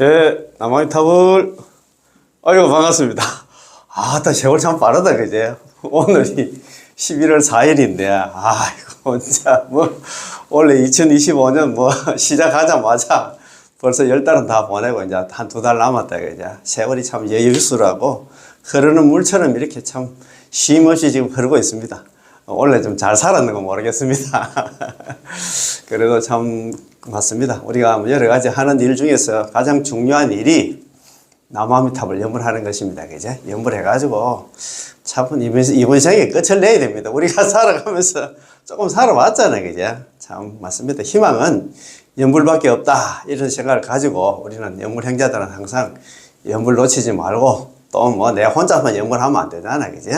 예, 남아미탑을, 아이고, 반갑습니다. 아, 세월 참 빠르다, 그제? 오늘이 11월 4일인데, 아이고, 진짜, 원래 2025년 시작하자마자 벌써 10달은 다 보내고, 이제 한 2달 남았다, 그제? 세월이 참 여유수라고 흐르는 물처럼 이렇게 참 쉼없이 지금 흐르고 있습니다. 원래 좀 잘 살았는 건 모르겠습니다. 그래도 참 맞습니다. 우리가 여러 가지 하는 일 중에서 가장 중요한 일이 남아미탑을 염불하는 것입니다. 그죠? 염불해가지고 참 이번 생에 끝을 내야 됩니다. 우리가 살아가면서 조금 살아왔잖아요. 그죠? 참 맞습니다. 희망은 염불밖에 없다. 이런 생각을 가지고 우리는 염불 행자들은 항상 염불 놓치지 말고 또 내 혼자만 염불하면 안 되잖아. 그죠?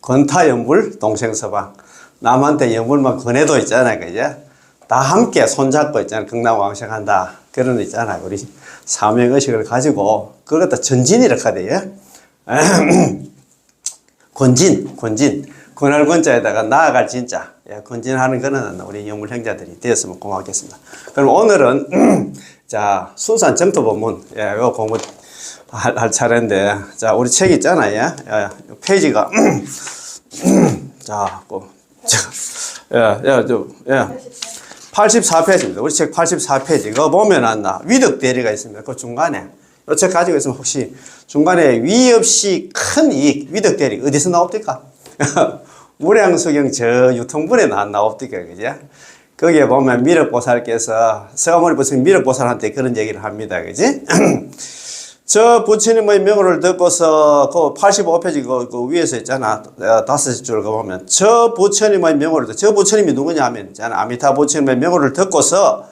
권타 염불 동생서방. 남한테 염불만 권해도 있잖아요. 그죠? 다 함께 손잡고 있잖아요. 극락왕생한다. 그런 거 있잖아요. 우리 사명의식을 가지고 그걸 갖다 전진이라 하대요. 권진. 권할 권자에다가 나아갈 진짜. 예, 권진하는 거는 우리 염불 형제들이 되었으면 고맙겠습니다. 그럼 오늘은 자, 순산 정토본문 이거 공부할 차례인데, 자, 우리 책 있잖아요. 예, 페이지가 자, 84페이지입니다. 우리 책 84페이지. 이거 보면 위덕 대리가 있습니다. 그 중간에. 이 책 가지고 있으면 혹시 중간에 위 없이 큰 이익, 위덕 대리, 어디서 나옵니까? 무량수경 저 유통분에 나옵니까? 그죠? 거기에 보면 미륵보살께서, 서가모니 보살 미륵보살한테 그런 얘기를 합니다. 그지? 저 부처님의 명호를 듣고서 그 85페이지 그 위에서 있잖아. 5줄 거 보면 저 부처님의 명호를 저 부처님이 누구냐 하면 있잖아. 아미타 부처님의 명호를 듣고서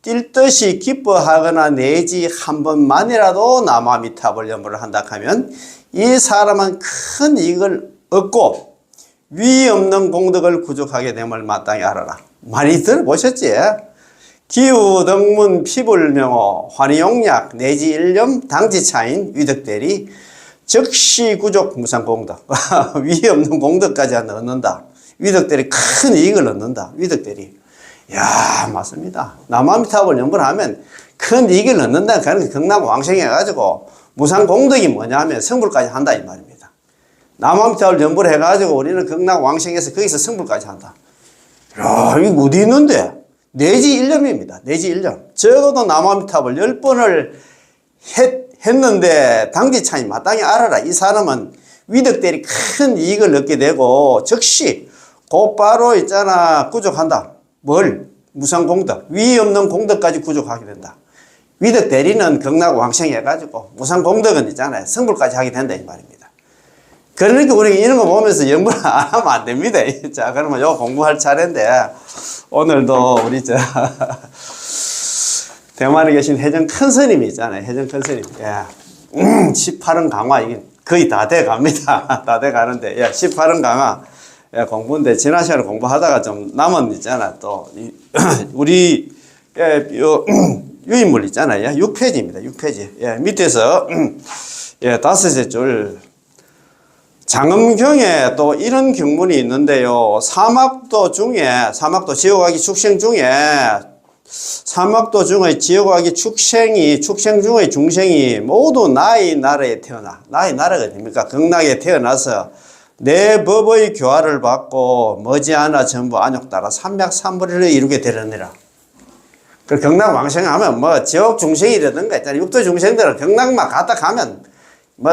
뛸 듯이 기뻐하거나 내지 한 번만이라도 남아미탑을 염불을 한다 하면 이 사람은 큰 이익을 얻고 위 없는 공덕을 구족하게 됨을 마땅히 알아라. 많이 들어보셨지? 기우덕문 피불명호 환희용약 내지 일념 당지차인 위덕대리 즉시 구족 무상공덕 위 없는 공덕까지 얻는다. 위덕대리 큰 이익을 얻는다. 위덕대리. 야, 맞습니다. 남아미탑을 염불하면 큰 이익을 얻는다. 그런 극락왕생해가지고 무상공덕이 뭐냐 하면 성불까지 한다 이 말입니다. 남아미탑을 염불해가지고 우리는 극락왕생해서 거기서 성불까지 한다. 야, 이거 어디 있는데? 내지 1년입니다. 내지 1년. 적어도 남아미탑을 10번을 했는데 당지차이 마땅히 알아라. 이 사람은 위덕대리 큰 이익을 얻게 되고 즉시 곧바로 있잖아 구족한다. 뭘? 무상공덕. 위 없는 공덕까지 구족하게 된다. 위덕대리는 극락왕생해가지고 무상공덕은 있잖아요. 성불까지 하게 된다 이 말입니다. 그러니까 우리가 이런 거 보면서 염불 안 하면 안 됩니다. 자, 그러면 요 공부할 차례인데 오늘도 우리 대만에 계신 해전 큰 스님이 있잖아요. 해전 큰 스님. 예. 18은 강화 이게 거의 다 돼 갑니다. 다 돼 가는데 18은 강화 공부인데 지난 시간에 공부하다가 좀 남은 있잖아. 또 우리 유인물 있잖아요. 6페이지입니다. 6페이지. 밑에서 5째 줄 장엄경에 또 이런 경문이 있는데요. 사막도 지옥아기 축생 중에 사막도 중의 지옥아기 축생 중의 중생이 모두 나의 나라에 태어나. 나의 나라가 됩니까? 극락에 태어나서 내 법의 교화를 받고 머지않아 전부 안욕 따라 삼맥삼불을 이루게 되느니라. 그 극락왕생하면 지옥 중생이라든가 있잖아요. 육도 중생들은 극락만 갔다 가면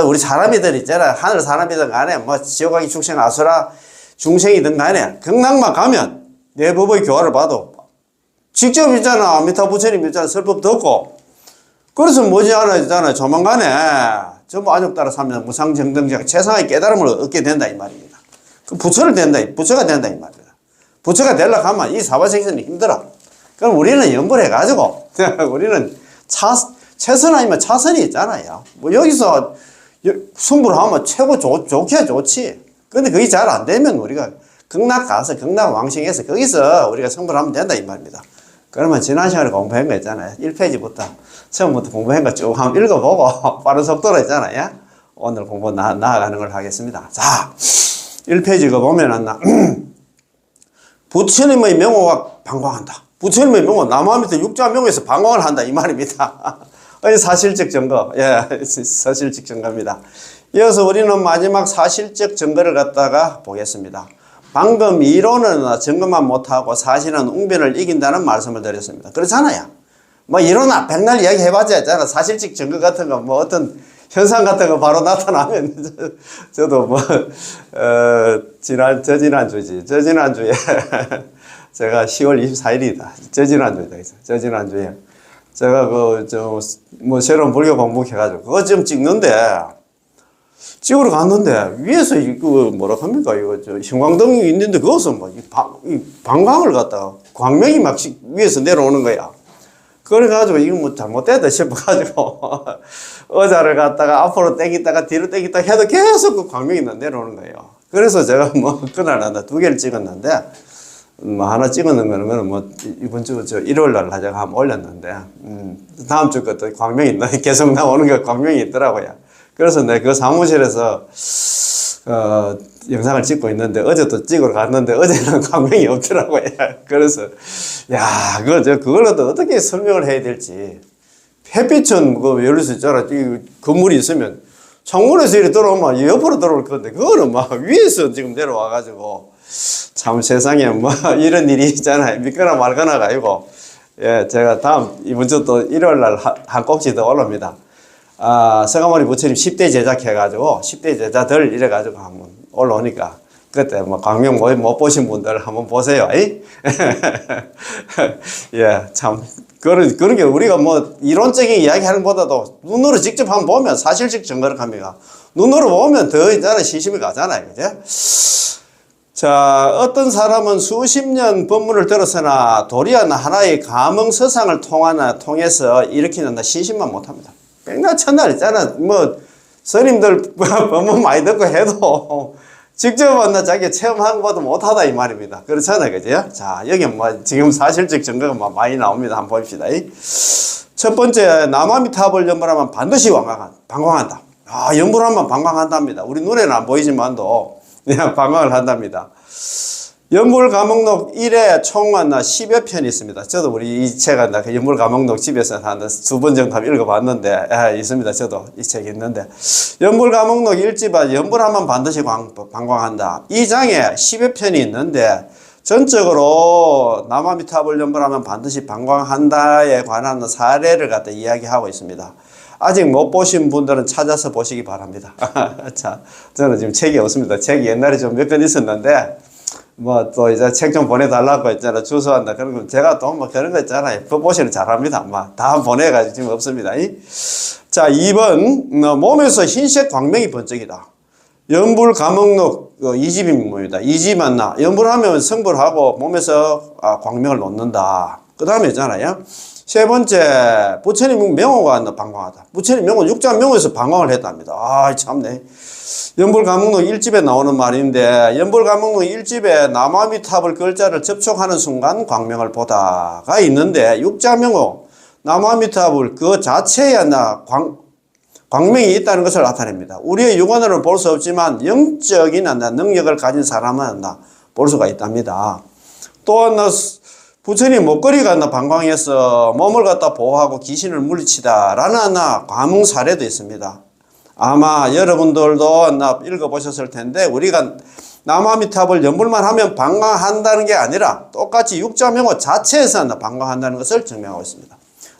우리 사람이들 있잖아. 하늘 사람이든 간에 지옥아기 축생 아수라 중생이든 간에 극락만 가면 내 법의 교화를 봐도 직접 있잖아. 아미타 부처님 있잖아. 설법 듣고 그래서 머지않아 있잖아. 조만간에 전부 안욕 따라 삼면 무상정등자 최상의 깨달음을 얻게 된다 이 말입니다. 그 부처가 된다 이 말입니다. 부처가 되려고 하면 이 사바세계는 힘들어. 그럼 우리는 염불해가지고 우리는 최선 아니면 차선이 있잖아요. 여기서 승부를 하면 최고 좋게 좋지. 근데 그게 잘 안 되면 우리가 극락 가서 극락왕생해서 거기서 우리가 승부를 하면 된다 이 말입니다. 그러면 지난 시간에 공부한 거 있잖아요. 1페이지부터 처음부터 공부한 거 쭉 한번 읽어보고 빠른 속도로 있잖아요. 오늘 공부 나아가는 걸 하겠습니다. 자, 1페이지 거 보면 부처님의 명호가 방광한다. 부처님의 명호 남아미터 육자 명호에서 방광을 한다 이 말입니다. 사실적 증거. 예, 사실적 증거입니다. 이어서 우리는 마지막 사실적 증거를 갖다가 보겠습니다. 방금 이론은 증거만 못하고 사실은 웅변을 이긴다는 말씀을 드렸습니다. 그렇잖아요. 뭐 이론아 백날 이야기 해봤자 있잖아. 사실적 증거 같은 거 뭐 어떤 현상 같은 거 바로 나타나면 저도 뭐 저지난주에 제가 10월 24일이다. 저지난주에 제가 뭐 새로운 불교 공부해가지고 그거 좀 찍으러 갔는데 위에서 이거 뭐라 합니까? 이거 형광등이 있는데 그것은 뭐 방광을 갖다가 광명이 막 위에서 내려오는 거야. 그래가지고 이거 뭐 잘못됐다 싶어가지고 의자를 갖다가 앞으로 땡기다가 뒤로 땡기다 해도 계속 그 광명이 내려오는 거예요. 그래서 제가 뭐 그날 두 개를 찍었는데 뭐 하나 찍었는 거는 뭐 이번 주 일요일 날 제가 한번 올렸는데 다음 주 것도 광명이 계속 나오는 거 광명이 있더라고요. 그래서 내가 그 사무실에서 영상을 찍고 있는데 어제 또 찍으러 갔는데 어제는 광명이 없더라고요. 그래서 야 그걸 또 어떻게 설명을 해야 될지. 햇빛은 예를 들어서 있잖아. 건물이 있으면 창문에서 이렇게 들어오면 옆으로 들어올 건데 그거는 막 위에서 지금 내려와 가지고 참 세상에 뭐 이런 일이 있잖아요. 믿거나 말거나 가지고 예, 제가 이번 주 또 일요일 날 한 꼭지 더 올라옵니다. 서가모니 부처님 10대 제작 해가지고 10대 제자들 이래가지고 한번 올라오니까 그때 뭐 광명 못 보신 분들 한번 보세요. 예, 참 그런 게 우리가 뭐 이론적인 이야기 하는 것보다도 눈으로 직접 한번 보면 사실적 증거를 합니다. 눈으로 보면 더 있잖아 시심이 가잖아요. 그죠? 자, 어떤 사람은 수십 년 법문을 들어서나 도리어 하나의 감흥서상을 통해서 일으키는 신심만 못합니다. 백날 첫날 있잖아. 뭐 스님들 법문 많이 듣고 해도 직접 자기 체험한 것도 못하다 이 말입니다. 그렇잖아요. 그죠? 자, 여기 뭐 지금 사실적 증거가 많이 나옵니다. 한번 봅시다. 첫 번째, 남아미타불 연불하면 반드시 방광한다. 연불하면 방광한답니다. 우리 눈에는 안 보이지만도 그냥 방광을 한답니다. 연불감목록 1에 총 10여 편이 있습니다. 저도 우리 이 책 연불감목록 집에서 한 두 번 정도 읽어봤는데 있습니다. 저도 이 책이 있는데 연불감목록 1집에 연불하면 반드시 방광한다. 이 장에 10여 편이 있는데 전적으로 남아미타불 연불하면 반드시 방광한다에 관한 사례를 갖다 이야기하고 있습니다. 아직 못 보신 분들은 찾아서 보시기 바랍니다. 자, 저는 지금 책이 없습니다. 책이 옛날에 좀 몇 권 있었는데 뭐 또 이제 책 좀 보내달라고 했잖아. 주소한다. 그런 거 제가 또 뭐 그런 거 있잖아요. 프로모션을 잘합니다. 막 다 보내가지고 지금 없습니다. 자, 2번 몸에서 흰색 광명이 번쩍이다. 연불감목록 2집입니다. 2집 맞나? 연불하면 성불하고 몸에서 광명을 놓는다. 그 다음에 있잖아요. 세 번째, 부처님 명호가 방광하다. 부처님 명호 육자명호에서 방광을 했답니다. 참네. 연불감목록 1집에 나오는 말인데 연불감목록 1집에 남아미타불 글자를 접촉하는 순간 광명을 보다가 있는데 육자명호 남아미타불 그 자체에 광명이 있다는 것을 나타냅니다. 우리의 육안으로는 볼 수 없지만 영적인 능력을 가진 사람은 볼 수가 있답니다. 또 부처님 목걸이가 방광해서 몸을 갖다 보호하고 귀신을 물리치다라는 과문 사례도 있습니다. 아마 여러분들도 읽어보셨을 텐데 우리가 남아미타불 연불만 하면 방광한다는 게 아니라 똑같이 육자명호 자체에서 방광한다는 것을 증명하고 있습니다.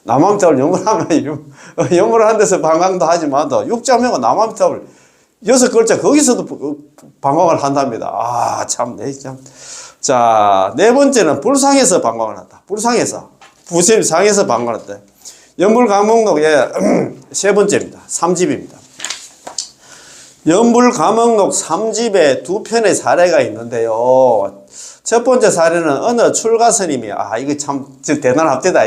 남아미타불 연불하면 연불하는 데서 방광도 하지만도 육자명호 남아미타불 6글자 거기서도 방광을 한답니다. 참네 참. 자, 네 번째는 불상에서 방광을 한다. 불상에서. 부처님 상에서 방광을 한다. 연불감목록의 세 번째입니다. 3집입니다. 연불감목록 3집에 두 편의 사례가 있는데요. 첫 번째 사례는 어느 출가스님이, 이거 참 대단합니다.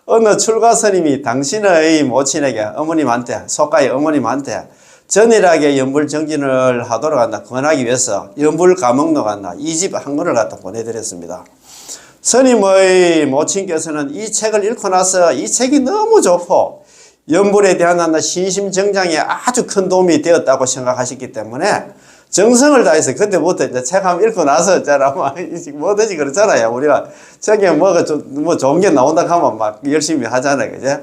어느 출가스님이 당신의 모친에게, 어머님한테, 속가의 어머님한테 전일하게 연불정진을 하도록 권하기 위해서 연불감목록 2집 한 권을 갖다 보내드렸습니다. 스님의 모친께서는 이 책을 읽고 나서 이 책이 너무 좋고 연불에 대한 신심정장에 아주 큰 도움이 되었다고 생각하셨기 때문에 정성을 다해서 그때부터 이제 책 한번 읽고 나서 뭐든지 그렇잖아요. 우리가 책에 뭐 좋은 게 나온다 하면 막 열심히 하잖아요. 그죠?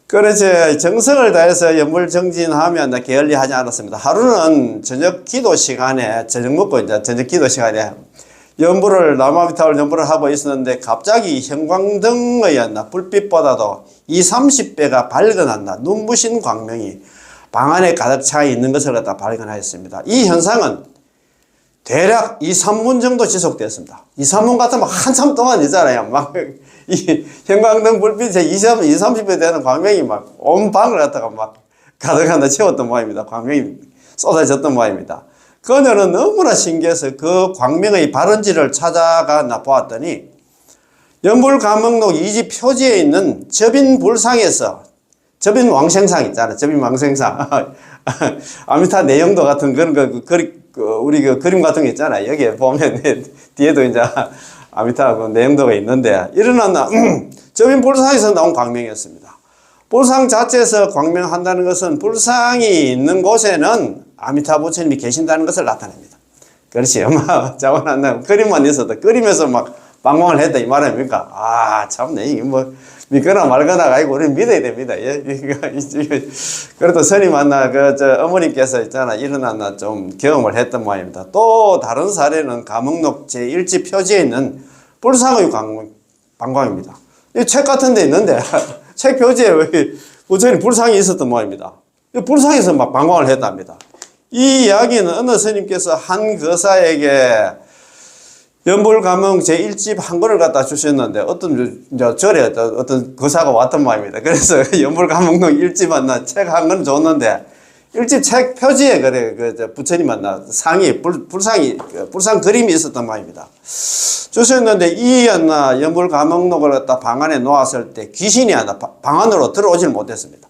그래서 정성을 다해서 연불 정진하면 게을리하지 않았습니다. 하루는 저녁 기도 시간에, 저녁 먹고 이제 저녁 기도 시간에 연불을, 나무아미타불 연불을 하고 있었는데 갑자기 형광등의 불빛보다도 20, 30배가 밝은 눈부신 광명이 방 안에 가득 차 있는 것을 갖다 발견하였습니다. 이 현상은 대략 2, 3분 정도 지속되었습니다. 2, 3분 같으면 한참 동안 있잖아요. 막, 이 형광등 불빛에 20, 30배 되는 광명이 막 온 방을 갖다가 막 가득 채웠던 모양입니다. 광명이 쏟아졌던 모양입니다. 그녀는 너무나 신기해서 그 광명의 발원지를 찾아가 보았더니 연불감흥록 2집 표지에 있는 접인불상에서, 접인왕생상 있잖아요. 접인왕생상. 아미타 내용도 같은 그런 우리 그림 같은 거 있잖아요. 여기에 보면 뒤에도 이제 아미타 그 내용도가 있는데 일어났나 접인불상에서 나온 광명이었습니다. 불상 자체에서 광명한다는 것은 불상이 있는 곳에는 아미타 부처님이 계신다는 것을 나타냅니다. 그렇지. 엄마 자원한다. 그림만 있어도 그림에서 막 방광을 했다 이 말 아닙니까? 아 참네. 이게 뭐 믿거나 말거나가 아니고 우리는 믿어야 됩니다. 예. 그래도 스님 만나 어머님께서 있잖아 일어났나 좀 경험을 했던 모양입니다. 또 다른 사례는 감흥록 제1집 표지에 있는 불상의 방광입니다. 이 책 같은 데 있는데 책 표지에 부처님 불상이 있었던 모양입니다. 불상에서 막 방광을 했답니다. 이 이야기는 어느 스님께서 한 거사에게 연불감흥 제1집 한 권을 갖다 주셨는데 어떤 절에 어떤 거사가 왔던 모양입니다. 그래서 연불감흥록 1집 만나 책 한 권 줬는데 1집 책 표지에 그래 부처님 만나 상이 불상 그림이 있었던 모양입니다. 주셨는데 이 연불감흥록을 갖다 방 안에 놓았을 때 귀신이 방 안으로 들어오질 못했습니다.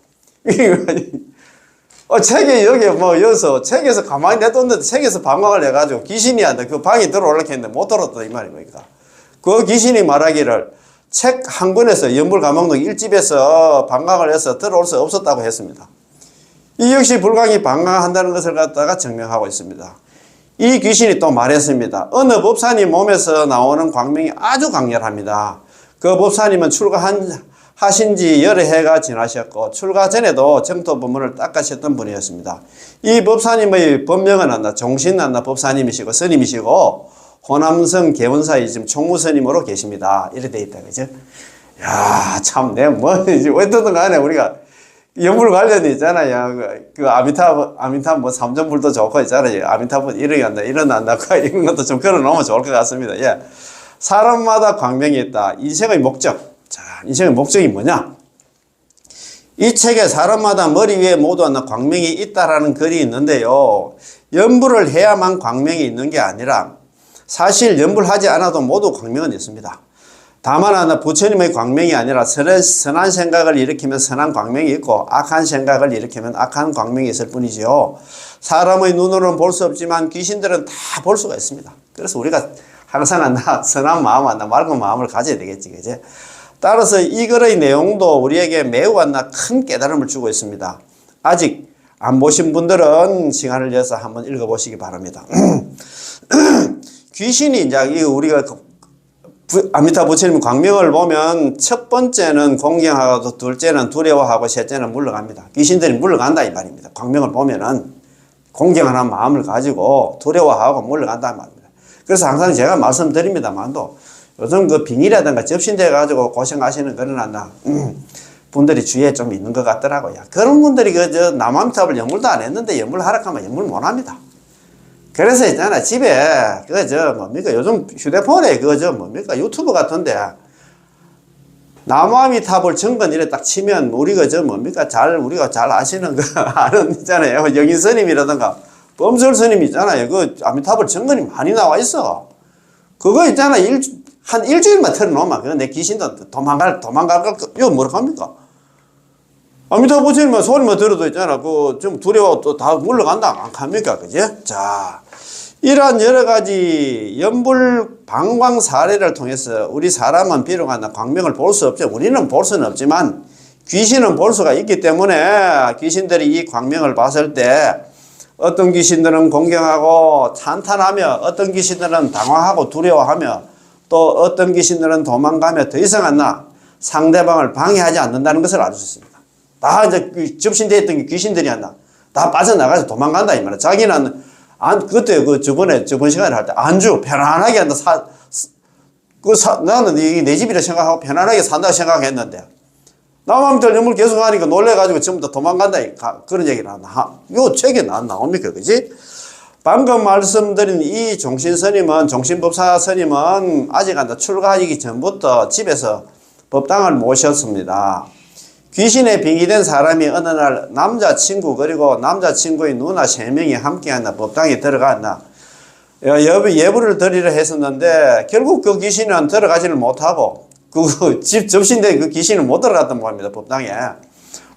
책에 여기 여기서 책에서 가만히 내뒀는데 책에서 방광을 해가지고 귀신이 그 방에 들어오려고 했는데 못 들어왔다 이 말입니다. 그 귀신이 말하기를 책 한 권에서 연불감흥록 1집에서 방광을 해서 들어올 수 없었다고 했습니다. 이 역시 불광이 방광한다는 것을 갖다가 증명하고 있습니다. 이 귀신이 또 말했습니다. 어느 법사님 몸에서 나오는 광명이 아주 강렬합니다. 그 법사님은 하신 지 여러 해가 지나셨고 출가 전에도 정토 법문을 닦으셨던 분이었습니다. 이 법사님의 법명은 종신 법사님이시고 스님이시고 호남성 개원사의 지금 총무스님으로 계십니다. 이렇게 돼 있다 그죠? 야, 참 내가 어쨌든 간에 우리가 연불 관련이 있잖아요. 그 아미타 뭐 삼전불도 좋고 있잖아요. 아미타불 일어난다 이런 것도 좀 걸어 놓으면 좋을 것 같습니다. 예. 사람마다 광명이 있다. 인생의 목적. 자, 인생의 목적이 뭐냐? 이 책에 사람마다 머리 위에 모두 광명이 있다라는 글이 있는데요. 연불을 해야만 광명이 있는 게 아니라 사실 연불하지 않아도 모두 광명은 있습니다. 다만 부처님의 광명이 아니라 선한 생각을 일으키면 선한 광명이 있고 악한 생각을 일으키면 악한 광명이 있을 뿐이지요. 사람의 눈으로는 볼 수 없지만 귀신들은 다 볼 수가 있습니다. 그래서 우리가 항상 선한 마음, 맑은 마음을 가져야 되겠지, 그제? 따라서 이 글의 내용도 우리에게 매우 큰 깨달음을 주고 있습니다. 아직 안 보신 분들은 시간을 내서 한번 읽어보시기 바랍니다. 귀신이 이제 우리가 아미타 부처님 광명을 보면 첫 번째는 공경하고 둘째는 두려워하고 셋째는 물러갑니다. 귀신들이 물러간다 이 말입니다. 광명을 보면은 공경하는 마음을 가지고 두려워하고 물러간다 이 말입니다. 그래서 항상 제가 말씀드립니다만도 요즘 그 빙의라든가 접신돼 가지고 고생하시는 그런 분들이 주위에 좀 있는 것 같더라고요. 그런 분들이 남아미타불 연물도 안 했는데 연물 하락하면 연물 못 합니다. 그래서 있잖아 집에 뭡니까 요즘 휴대폰에 뭡니까 유튜브 같은데 남아미타불 정건 이래 딱 치면 우리가 뭡니까 우리가 잘 아시는 아는 있잖아요. 영인 스님이라든가 범설 스님 있잖아요. 그 아미타불 정건이 많이 나와 있어. 그거 있잖아 한 일주일만 틀어놓으면 그거 내 귀신도 도망갈 이거 뭐라 합니까? 아미타 부처님은 소리만 들어도 있잖아. 좀 두려워 또 다 물러간다. 안 합니까? 그제? 자, 이러한 여러 가지 연불 방광 사례를 통해서 우리 사람은 비록 광명을 볼 수 없죠. 우리는 볼 수는 없지만 귀신은 볼 수가 있기 때문에 귀신들이 이 광명을 봤을 때 어떤 귀신들은 공경하고 찬탄하며 어떤 귀신들은 당황하고 두려워하며 또 어떤 귀신들은 도망가며 더 이상 상대방을 방해하지 않는다는 것을 알 수 있습니다. 다 이제 접신되어 있던 게 귀신들이 한다. 다 빠져나가서 도망간다, 이 말이야. 자기는, 그때 저번 시간에 할 때 안주, 편안하게 한다. 나는 이게 내 집이라 생각하고 편안하게 산다고 생각했는데, 남한들 연물 계속 하니까 놀래가지고 전부 다 도망간다. 그런 얘기를 한다. 요 책에 나옵니까? 그지? 방금 말씀드린 이 종신스님은, 종신법사 스님은 아직 출가하기 전부터 집에서 법당을 모셨습니다. 귀신에 빙의된 사람이 어느 날 남자친구 그리고 남자친구의 누나 3명이 함께 법당에 들어갔나 예불을 드리려 했었는데 결국 그 귀신은 들어가지를 못하고 그 집 접신된 그 귀신은 못 들어갔던 겁니다. 법당에.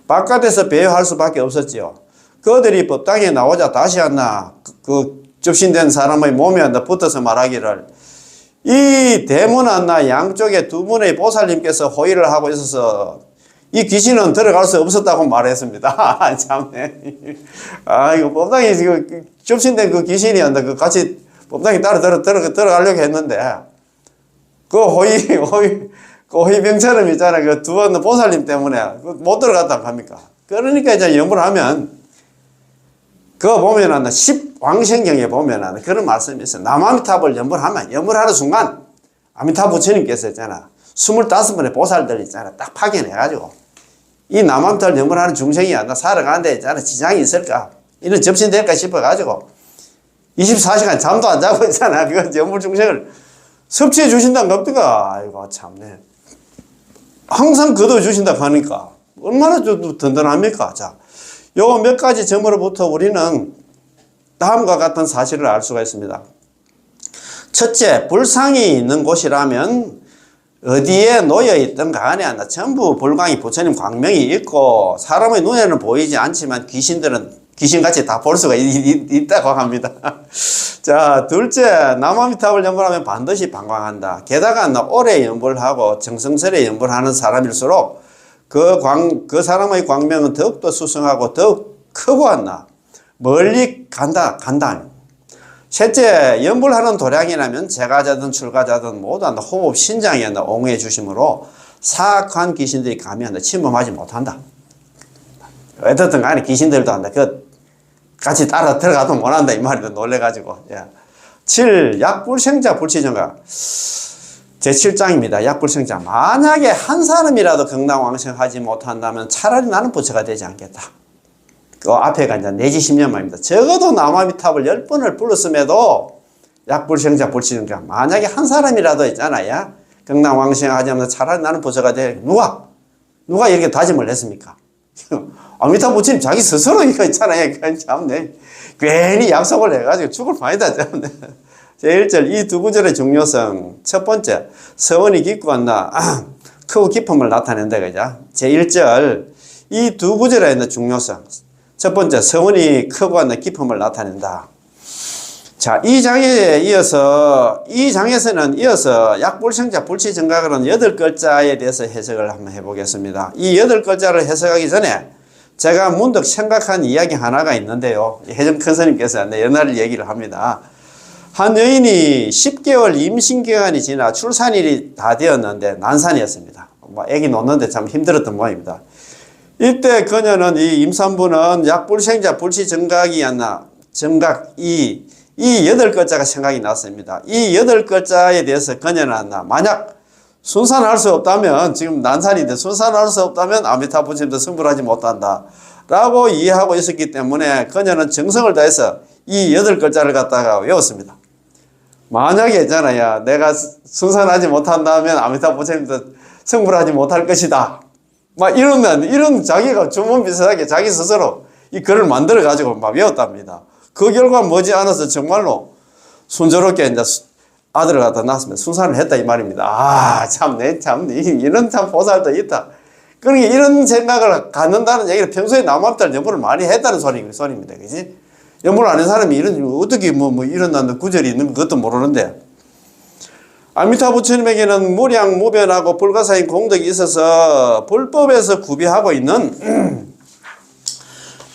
바깥에서 배회할 수밖에 없었지요. 그들이 법당에 나오자 다시 그 접신된 사람의 몸에 붙어서 말하기를 이 대문 양쪽에 두 분의 보살님께서 호의를 하고 있어서 이 귀신은 들어갈 수 없었다고 말했습니다. 참네. 이거 법당에 지금 접신된 그 귀신이 그 같이 법당에 따라 들어가려고 했는데 그 호의병처럼 있잖아. 그 두 번 보살님 때문에 못 들어갔다고 합니까? 그러니까 이제 염을 하면 그거 보면은 십왕생경에 보면은 그런 말씀이 있어요. 남아미탑을 염불하면 염불하는 순간 아미타 부처님께서 있잖아 25분의 보살들 있잖아 딱 파견해가지고 이 남아미탑을 염불하는 중생이 살아가는데 있잖아 지장이 있을까 이런 접신될까 싶어가지고 24시간 잠도 안 자고 있잖아. 그 염불 중생을 섭취해 주신다는 겁니까? 아이고 참네. 항상 거둬 주신다고 하니까 얼마나 든든합니까? 자, 요 몇 가지 점으로부터 우리는 다음과 같은 사실을 알 수가 있습니다. 첫째, 불상이 있는 곳이라면 어디에 놓여있든 간에 전부 불광이 부처님 광명이 있고 사람의 눈에는 보이지 않지만 귀신들은 귀신같이 다 볼 수가 있다고 합니다. 자, 둘째, 남아미탑을 연불하면 반드시 방광한다. 게다가 오래 연불하고 정성스레 연불하는 사람일수록 그 사람의 광명은 더욱더 수승하고 더욱 크고 멀리 간다. 셋째, 연불하는 도량이라면 제가자든 출가자든 모두 호흡 신장에 옹호해 주심으로 사악한 귀신들이 감히 침범하지 못한다. 어떻든 간에 귀신들도 같이 따라 들어가도 못한다 이 말이다. 놀래가지고. 7. 약불생자 불치정가 제7장입니다. 약불생자. 만약에 한 사람이라도 경당왕생하지 못한다면 차라리 나는 부처가 되지 않겠다. 그 앞에가 이제 내지 10년 만입니다. 적어도 남아미탑을 10번을 불렀음에도 약불생자 불치정가 만약에 한 사람이라도 있잖아요. 경당왕생하지 않으면 차라리 나는 부처가 돼. 누가 이렇게 다짐을 했습니까? 아미타 부처님 자기 스스로 이거 있잖아요. 참네. 괜히 약속을 해가지고 죽을 판이다. 참네. 제1절 이 두 구절의 중요성. 첫 번째, 서원이 깊고 크고 깊음을 나타낸다. 그죠? 제1절 이 두 구절의 중요성. 첫 번째, 서원이 크고 깊음을 나타낸다. 자, 이 장에서는 이어서 약불생자 불치정각은 8글자에 대해서 해석을 한번 해보겠습니다. 이 8글자를 해석하기 전에 제가 문득 생각한 이야기 하나가 있는데요. 혜정 큰스님께서 옛날 얘기를 합니다. 한 여인이 10개월 임신기간이 지나 출산일이 다 되었는데 난산이었습니다. 애기 놓는데 참 힘들었던 모양입니다. 이때 그녀는 이 임산부는 약불생자 불치정각이었나 정각 이 8글자가 생각이 났습니다. 이 8글자에 대해서 그녀는 만약 순산할 수 없다면 지금 난산인데 순산할 수 없다면 아미타 부처님도 성불하지 못한다 라고 이해하고 있었기 때문에 그녀는 정성을 다해서 이 8글자를 갖다가 외웠습니다. 만약에 있잖아요. 내가 순산하지 못한다면 아미타 부처님도 성불하지 못할 것이다. 이런 자기가 주문 비슷하게 자기 스스로 이 글을 만들어 가지고 외웠답니다. 그 결과 머지않아서 정말로 순조롭게 이제 아들을 갖다 낳았으면 순산을 했다 이 말입니다. 참네. 이런 참 보살도 있다. 그러니까 이런 생각을 갖는다는 얘기를 평소에 남아미탈 연불을 많이 했다는 소리입니다. 그지? 연불 안 한 사람이 어떻게 이런 구절이 있는 것도 모르는데. 아미타 부처님에게는 무량무변하고 불가사인 공덕이 있어서 불법에서 구비하고 있는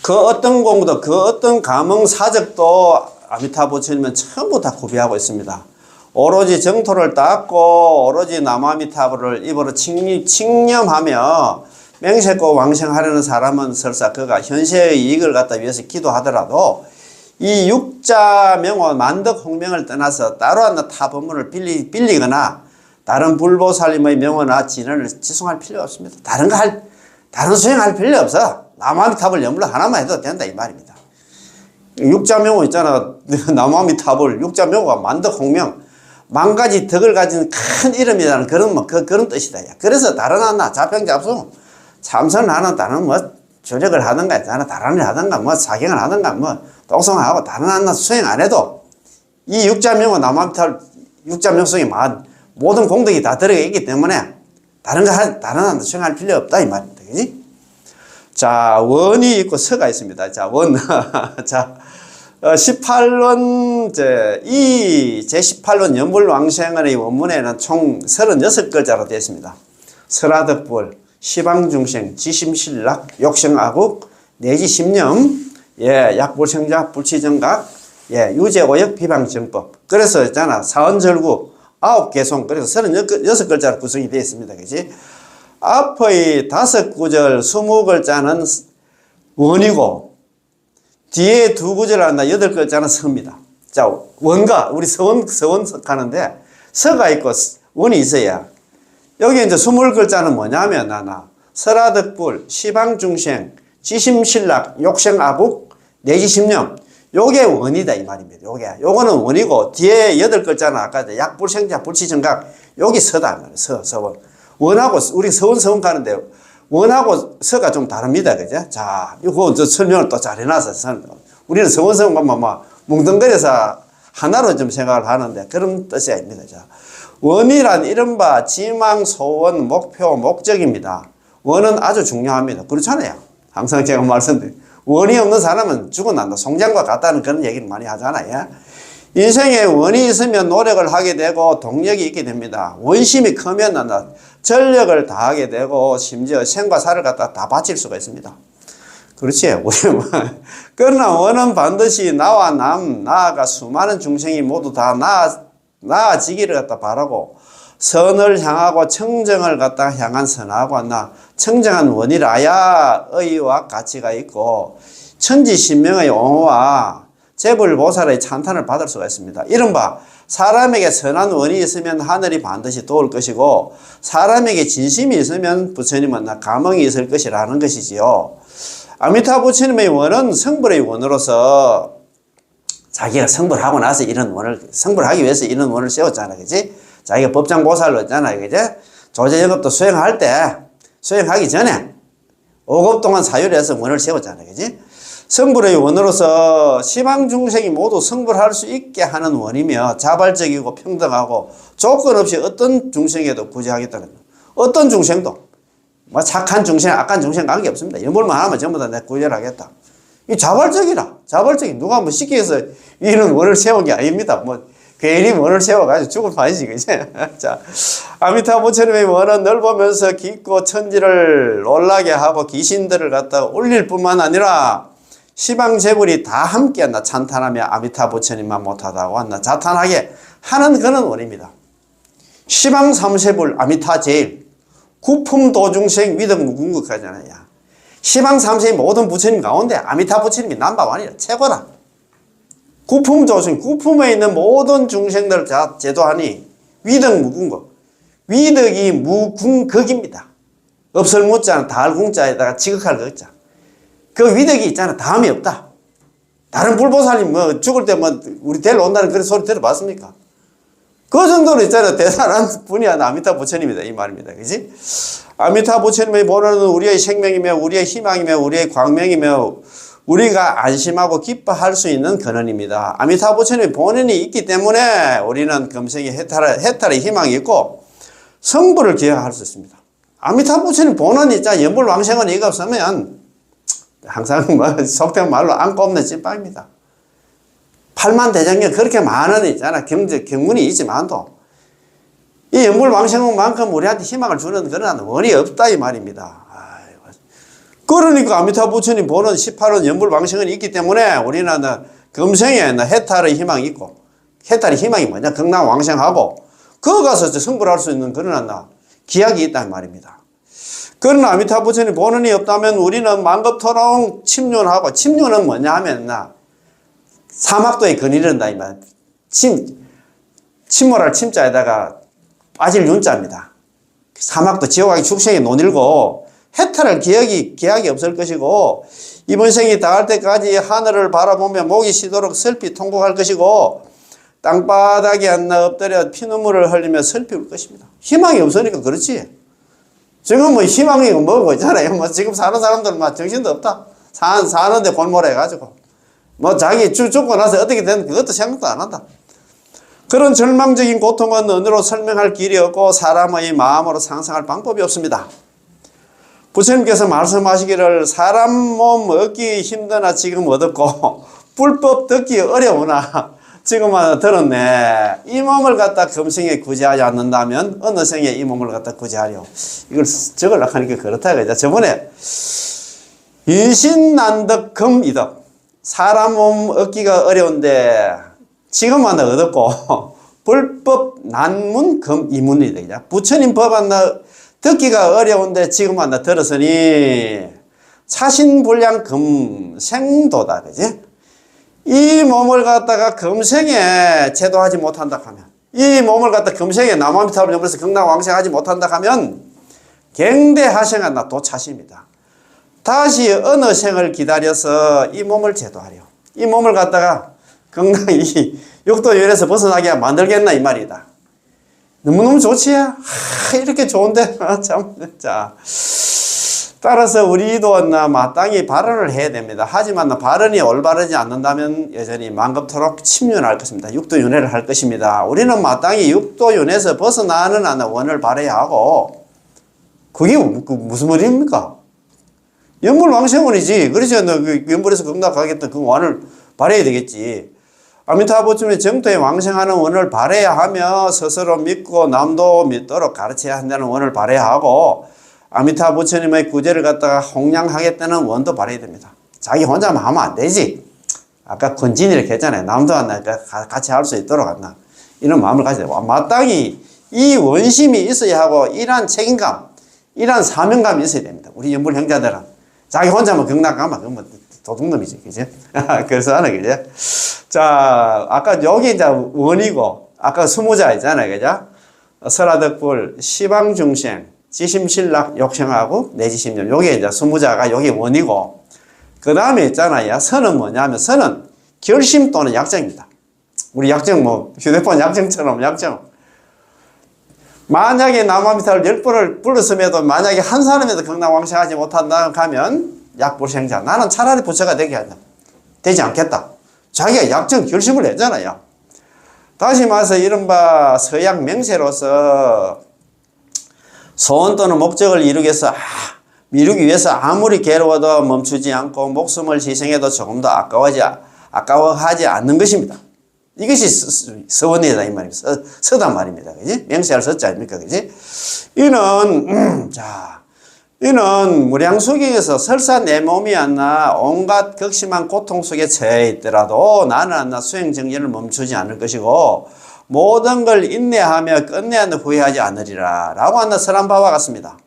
그 어떤 공덕, 그 어떤 감흥사적도 아미타 부처님은 전부 다 구비하고 있습니다. 오로지 정토를 닦고 오로지 남아미타불을 입으로 칭념하며 맹세코 왕생하려는 사람은 설사 그가 현세의 이익을 갖다 위해서 기도하더라도 이 육자 명호 만덕 홍명을 떠나서 따로 하나 타 법문을 빌리거나 다른 불보살님의 명호나 진언을 지송할 필요가 없습니다. 다른 수행할 필요 없어. 나무아미타불 연불 하나만 해도 된다 이 말입니다. 육자 명호 있잖아. 나무아미타불 육자 명호가 만덕 홍명 만 가지 덕을 가진 큰 이름이라는 그런 뜻이다. 그래서 다른 하나 자평잡수 참선하는 다른 뭐 조력을 하든가 있잖아. 다른 일 하든가 뭐 사경을 하든가 뭐 똥성하고 다른 하나 수행 안 해도 이 육자명호 나무아미타불 육자명성이 모든 공덕이 다 들어가 있기 때문에 다른 하나 수행할 필요 없다 이 말입니다. 그지? 자, 원이 있고 서가 있습니다. 자, 원. 자, 18원, 제18원 연불왕생의 원문에는 총 36글자로 되어 있습니다. 설화덕불, 시방중생, 지심신락, 욕생아국, 내지심념, 약불생자, 불치정각, 유재오역, 비방정법. 그래서 있잖아, 사언절구, 9개송, 그래서 36글자로 구성이 되어 있습니다. 그치? 앞의 5구절 20글자는 원이고, 뒤에 2구절 한다 8글자는 서입니다. 자, 원가, 우리 서원 하는데, 서가 있고 원이 있어야. 여기 이제 20글자는 뭐냐면, 설화덕불, 시방중생, 지심신락, 욕생아국, 내지심념. 요게 원이다, 이 말입니다. 요거는 원이고, 뒤에 8글자는 아까 약불생자, 불치정각, 여기 서다, 서원. 원하고, 우리 서원 가는데, 원하고 서가 좀 다릅니다. 그죠? 자, 이거 설명을 또 잘 해놨어. 우리는 서원 가면 뭉덩거려서 하나로 좀 생각을 하는데, 그런 뜻이 아닙니다. 자, 원이란 이른바 지망, 소원, 목표, 목적입니다. 원은 아주 중요합니다. 그렇잖아요. 항상 제가 말씀드린 원이 없는 사람은 죽어난다. 송장과 같다는 그런 얘기를 많이 하잖아요. 인생에 원이 있으면 노력을 하게 되고 동력이 있게 됩니다. 원심이 크면 전력을 다하게 되고 심지어 생과 사를 갖다 다 바칠 수가 있습니다. 그렇지. 그러나 원은 반드시 나와 나아가 수많은 중생이 모두 다 나아지기를 갖다 바라고 선을 향하고 청정을 갖다 향한 선하고 청정한 원이라야 의의와 가치가 있고 천지신명의 옹호와 재불보살의 찬탄을 받을 수가 있습니다. 이른바 사람에게 선한 원이 있으면 하늘이 반드시 도울 것이고 사람에게 진심이 있으면 부처님은 감흥이 있을 것이라는 것이지요. 아미타 부처님의 원은 성불의 원으로서 자기가 성불하고 나서 성불하기 위해서 이런 원을 세웠잖아. 그지? 자기가 법장보살로 했잖아. 그지? 조제영업도 수행하기 전에 5급 동안 사유를 원을 세웠잖아. 그지? 성불의 원으로서 시방중생이 모두 성불할 수 있게 하는 원이며 자발적이고 평등하고 조건 없이 어떤 중생에도 구제하겠다는 거예요. 어떤 중생도 착한 중생, 악한 중생 관계없습니다. 연불만 하면 전부 다 내가 구제를 하겠다. 이 자발적이라. 누가 시키해서 이런 원을 세운 게 아닙니다. 괜히 원을 세워가지고 죽을 판이지, 그지? 자, 아미타 부처님의 원은 넓으면서 깊고 천지를 놀라게 하고 귀신들을 갖다 올릴 뿐만 아니라 시방재불이 다 함께 찬탄하며 아미타 부처님만 못하다고 자탄하게 하는 그런 원입니다. 시방삼세불 아미타 제일 구품도중생 위덕무궁극하잖아요. 시방삼세의 모든 부처님 가운데 아미타 부처님이 넘버원이라 최고다. 구품조중 구품에 있는 모든 중생들을 다 제도하니 위덕무궁극 위덕이 무궁극입니다. 없을 무자는 달궁자에다가 지극할 극자. 그 위덕이 있잖아. 다음이 없다. 다른 불보살님 죽을 때 우리 데리러 온다는 그런 소리 들어봤습니까? 그 정도로 있잖아. 대단한 분이 아미타 부처님이다. 이 말입니다. 그지? 아미타 부처님의 본원은 우리의 생명이며 우리의 희망이며 우리의 광명이며 우리가 안심하고 기뻐할 수 있는 근원입니다. 아미타 부처님의 본원이 있기 때문에 우리는 금생에 해탈의 희망이 있고 성불을 기억할 수 있습니다. 아미타 부처님 본원이 있잖아. 연불왕생은 이거 없으면 항상 속된 말로 안 꼽는 찐빵입니다. 팔만대장경 그렇게 많은 있잖아. 경문이 있지만도 이 연불왕생만큼 우리한테 희망을 주는 그런 원이 없다 이 말입니다. 그러니까 아미타 부처님 보는 18원 연불왕생은 있기 때문에 우리는 금생에 해탈의 희망이 있고 해탈의 희망이 뭐냐? 극락왕생하고 그거 가서 성불할 수 있는 그런 기약이 있다 이 말입니다. 그런 아미타 부처님 본원이 없다면 우리는 만급토록 침륜하고, 침륜은 뭐냐 하면 사막도에 거니른다 이 말. 침몰할 침자에다가 빠질 윤자입니다. 사막도 지옥하기 축생이 논일고 해탈할 기약이 없을 것이고, 이번 생이 다할 때까지 하늘을 바라보며 목이 쉬도록 슬피 통곡할 것이고, 땅바닥에 앉아 엎드려 피눈물을 흘리며 슬피 울 것입니다. 희망이 없으니까 그렇지. 지금 뭐 희망이 뭐고 있잖아요. 뭐 지금 사는 사람들 막 정신도 없다. 사는데 골몰해가지고. 뭐 자기 죽고 나서 어떻게 되는 그것도 생각도 안 한다. 그런 절망적인 고통은 언어로 설명할 길이 없고 사람의 마음으로 상상할 방법이 없습니다. 부처님께서 말씀하시기를 사람 몸 얻기 힘드나 지금 얻었고 불법 듣기 어려우나 지금 들었네. 이 몸을 갖다 금생에 구제하지 않는다면 어느 생에 이 몸을 갖다 구제하려. 이걸 적으려고 하니까 그렇다. 그죠? 저번에 인신난득 금이득. 사람 몸 얻기가 어려운데 지금 얻었고 불법 난문 금 이문이 되죠. 부처님 법 듣기가 어려운데 지금 들었으니 사신불량 금생도다. 그지? 이 몸을 갖다가 금생에 제도하지 못한다 하면, 이 몸을 갖다 금생에 남아미타불 염에서 극락왕생하지 못한다 하면 갱대하생한 도차시입니다. 다시 어느 생을 기다려서 이 몸을 제도하려. 이 몸을 갖다가 극락이 육도연에서 벗어나게 만들겠나 이 말이다. 너무너무 좋지? 이렇게 좋은데 참. 자, 따라서 우리도 마땅히 발언을 해야 됩니다. 하지만 발언이 올바르지 않는다면 여전히 만급토록 침륜할 것입니다. 육도윤회를 할 것입니다. 우리는 마땅히 육도윤회에서 벗어나는 원을 발해야 하고, 그게 무슨 말입니까? 연불왕생원이지. 그래서 연불에서 극락하겠다 그 원을 발해야 되겠지. 아미타 부처님의 정토에 왕생하는 원을 발해야 하며 스스로 믿고 남도 믿도록 가르쳐야 한다는 원을 발해야 하고, 아미타 부처님의 구제를 갖다가 홍량하겠다는 원도 발해야 됩니다. 자기 혼자만 하면 안 되지. 아까 권진이 이렇게 했잖아요. 남도 안 나니까 같이 할 수 있도록 한다. 이런 마음을 가져야 돼요. 마땅히 이 원심이 있어야 하고, 이러한 책임감, 이러한 사명감이 있어야 됩니다. 우리 연불 형제들은. 자기 혼자만 극락 가면 그건 도둑놈이지. 그죠? 그래서 하는 거죠. 자, 아까 여기 이제 원이고, 아까 수무자 있잖아요. 그죠? 설화덕불, 시방중생, 지심신락, 욕생하고 내지심념. 요게 이제 수무자가 여기 원이고, 그 다음에 있잖아요. 선은 뭐냐면, 선은 결심 또는 약정입니다. 우리 약정 휴대폰 약정처럼 약정. 만약에 남아미타를 10번을 불렀음에도 만약에 한 사람에도 극락왕생하지 못한다 하면 약불생자. 나는 차라리 부처가 되지 않겠다. 자기가 약정 결심을 했잖아요. 다시 말해서 이른바 서양 명세로서 소원 또는 목적을 이루기 위해서 아무리 괴로워도 멈추지 않고 목숨을 희생해도 조금 더 아까워하지 않는 것입니다. 이것이 서원이다 이 말입니다. 서단 말입니다. 그지? 명세할 서자 아닙니까? 그지? 이는 무량수경에서 설사 내 몸이 온갖 극심한 고통 속에 처해 있더라도 나는 수행정진을 멈추지 않을 것이고 모든 걸 인내하며 끝내야 후회하지 않으리라 라고 설한 바와 같습니다.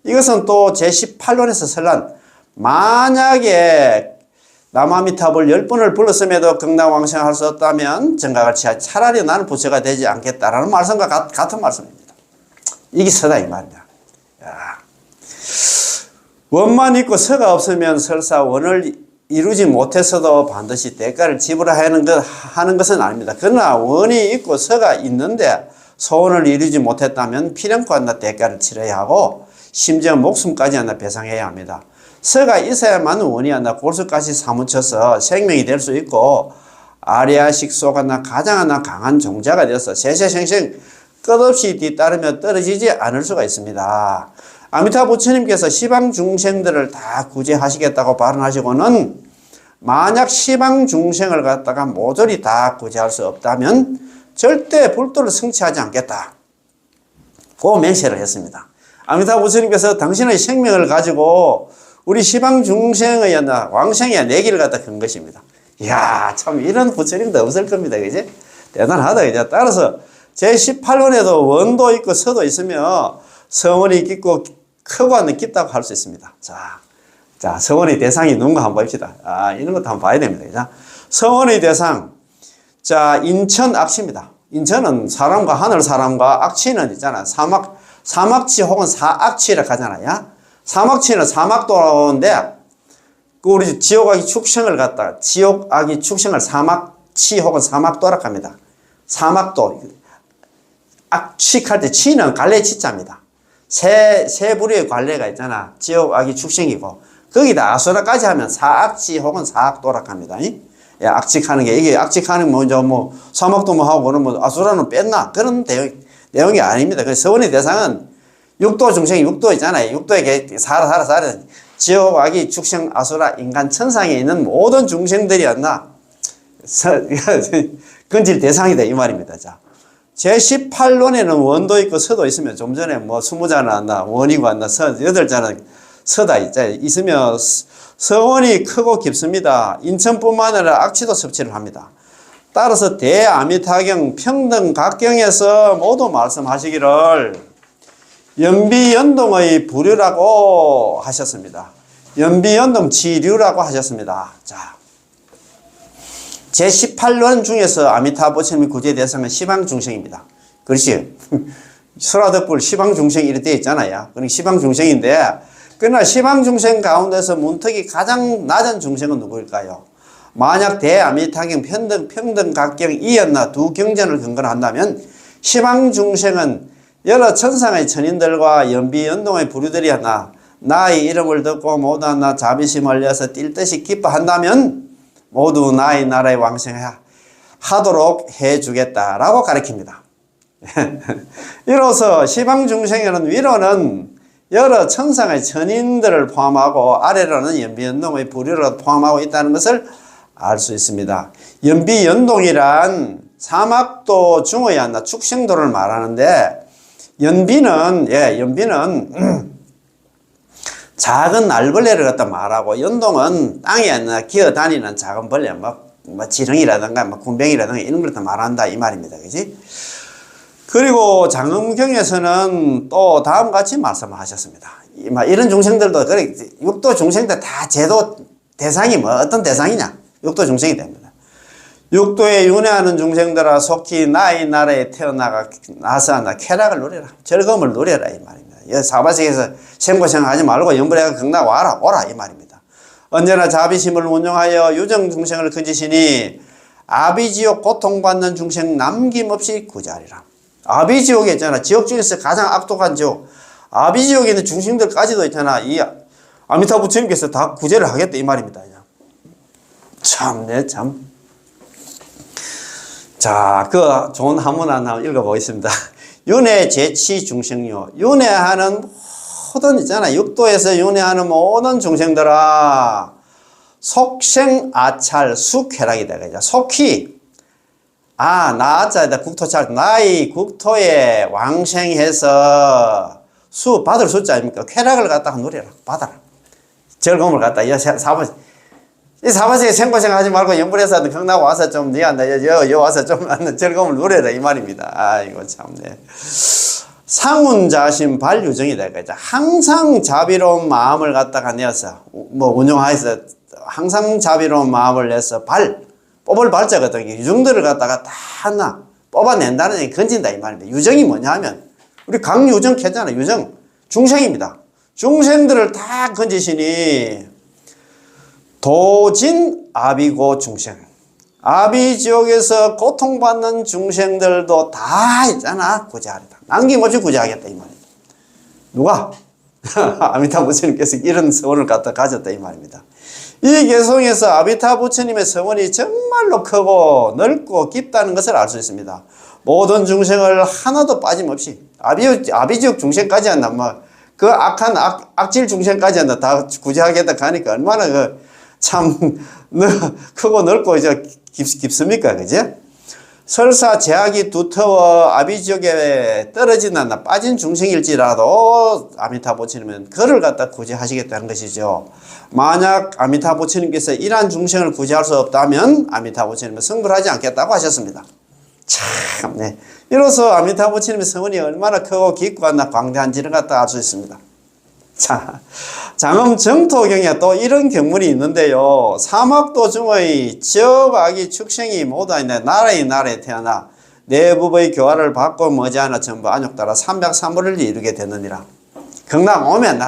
이것은 또 제18론에서 설한 만약에 남아미타불 10번을 불렀음에도 극락왕생할 수 없다면 정각을 차라리 나는 부처가 되지 않겠다라는 말씀과 같은 말씀입니다. 이게 서다 이 말입니다. 원만 있고 서가 없으면 설사 원을 이루지 못해서도 반드시 대가를 지불하는 것은 아닙니다. 그러나 원이 있고 서가 있는데 소원을 이루지 못했다면 필연코 대가를 치러야 하고 심지어 목숨까지 배상해야 합니다. 서가 있어야만 원이 골수까지 사무쳐서 생명이 될 수 있고 아리아식소가 가장 강한 종자가 되어서 세세생생 끝없이 뒤따르며 떨어지지 않을 수가 있습니다. 아미타 부처님께서 시방 중생들을 다 구제하시겠다고 발언하시고는 만약 시방 중생을 갖다가 모조리 다 구제할 수 없다면 절대 불도를 성취하지 않겠다. 그 맹세를 했습니다. 아미타 부처님께서 당신의 생명을 가지고 우리 시방 중생의 왕생의 내기를 갖다 건 것입니다. 이야, 참 이런 부처님도 없을 겁니다. 그지? 대단하다. 그죠? 따라서 제18원에도 원도 있고 서도 있으며 서원이 있고 크고 하는 깊다고 할 수 있습니다. 자, 서원의 대상이 누군가 한번 봅시다. 이런 것도 한번 봐야 됩니다. 자, 서원의 대상. 자, 인천 악취입니다. 인천은 사람과 하늘 사람과 악취는 있잖아. 사막치 혹은 사악취라고 하잖아요. 사막치는 사막도인데, 우리 지옥아기 축생을 갖다가, 지옥아기 축생을 사막치 혹은 사막도라고 합니다. 사막도. 악취할 때 치는 갈래 치자입니다. 세 부류의 관례가 있잖아. 지옥아기 축생이고, 거기다 아수라까지 하면 사악치 혹은 사악도라고 합니다. 예, 악취하는 게, 이게 악취하는 사막도 하고, 그러면 아수라는 뺐나? 그런 내용이 아닙니다. 그래서 서원의 대상은 육도 중생, 육도 있잖아요. 육도에 살아. 지옥아기 축생 아수라 인간 천상에 있는 모든 중생들이었나? 건질 대상이다. 이 말입니다. 자. 제18논에는 원도 있고 서도 있으면 좀 전에 20자는 왔나, 원이고 왔나, 8자는 서다 있으며 서원이 크고 깊습니다. 인천뿐만 아니라 악취도 섭취를 합니다. 따라서 대아미타경 평등각경에서 모두 말씀하시기를 연비연동의 부류라고 하셨습니다. 연비연동 지류라고 하셨습니다. 자, 제18론 중에서 아미타부처님의 구제 대상은 시방중생입니다. 그렇지. 설화덕불 시방중생 이렇게 되어 있잖아요. 그러니까 시방중생인데, 그러나 시방중생 가운데서 문턱이 가장 낮은 중생은 누구일까요? 만약 대아미타경 평등각경이었나 두 경전을 근거로 한다면 시방중생은 여러 천상의 천인들과 연비연동의 부류들이었나 나의 이름을 듣고 모두 나 자비심을 내서 뛸 듯이 기뻐한다면 모두 나의 나라에 왕생하도록 해주겠다라고 가르칩니다. 이로써 시방중생에는 위로는 여러 천상의 천인들을 포함하고 아래로는 연비연동의 부류를 포함하고 있다는 것을 알 수 있습니다. 연비연동이란 사막도 중의 하나 축생도를 말하는데 연비는 작은 날벌레를 갖다 말하고 연동은 땅에 기어다니는 작은 벌레, 지렁이라든가 군뱅이라든가 이런 걸 다 말한다 이 말입니다. 그지? 그리고 장엄경에서는 또 다음 같이 말씀을 하셨습니다. 이런 중생들도 그래 육도 중생들 다 제도 대상이 어떤 대상이냐? 육도 중생이 됩니다. 육도에 윤회하는 중생들아 속히 나의 나라에 태어나서 쾌락을 누려라. 즐거움을 누려라 이 말입니다. 사바sek에서 생고생하지 말고 연불해가 극락 오라 이 말입니다. 언제나 자비심을 운용하여 유정 중생을 건지시니 아비지옥 고통받는 중생 남김없이 구제하리라. 아비지옥에 있잖아. 지옥 중에서 가장 악독한 지옥. 아비지옥에 있는 중생들까지도 있잖아. 이 아미타 부처님께서 다 구제를 하겠다 이 말입니다. 참. 자, 그 좋은 한문 하나 읽어보겠습니다. 윤회 제치 중생요. 윤회하는 모든 있잖아. 육도에서 윤회하는 모든 중생들아 속생 아찰 수쾌락이다. 그죠? 속히 나자다 국토찰 나의 국토에 왕생해서 수 받을 수자 아닙니까? 쾌락을 갖다가 누려라. 받아라. 즐거움을 갖다 이 사바sek에 생고생하지 말고 연불해서 경락 와서 좀 와서 좀 즐거움을 누려라 이 말입니다. 아이고 참네. 상운자심 발유정이다. 그죠? 항상 자비로운 마음을 갖다가 내서 운용하여서 항상 자비로운 마음을 내서 뽑을 발자거든요. 유정들을 갖다가 다 하나 뽑아낸다는 얘기 건진다 이 말입니다. 유정이 뭐냐 하면 우리 강유정 켰잖아. 유정 중생입니다. 중생들을 다 건지시니 도진 아비고 중생 아비지옥에서 고통받는 중생들도 다 있잖아. 구제하리다. 남김없이 구제하겠다 이 말입니다. 누가? 아미타 부처님께서 이런 서원을 갖다 가졌다 이 말입니다. 이 개성에서 아미타 부처님의 서원이 정말로 크고 넓고 깊다는 것을 알 수 있습니다. 모든 중생을 하나도 빠짐없이 아비지옥 중생까지 한다. 그 악한 악질 중생까지 한다. 다 구제하겠다 하니까 얼마나 참 크고 넓고 이제 깊습니까? 그죠? 설사 제약이 두터워 아비지옥에 떨어진 빠진 중생일지라도 아미타 부처님은 그를 갖다 구제하시겠다는 것이죠. 만약 아미타 부처님께서 이러한 중생을 구제할 수 없다면 아미타 부처님은 성불하지 않겠다고 하셨습니다. 참, 네. 이로써 아미타 부처님의 성원이 얼마나 크고 깊고 광대한지를 갖다 알 수 있습니다. 자, 장엄 정토경에 또 이런 경문이 있는데요. 사막도중의 지역악이 축생이 모두 있네. 나라에 태어나 내부의 교화를 받고 머지않아 전부 안욕 따라 삼백삼불을 이루게 되느니라. 경남 오면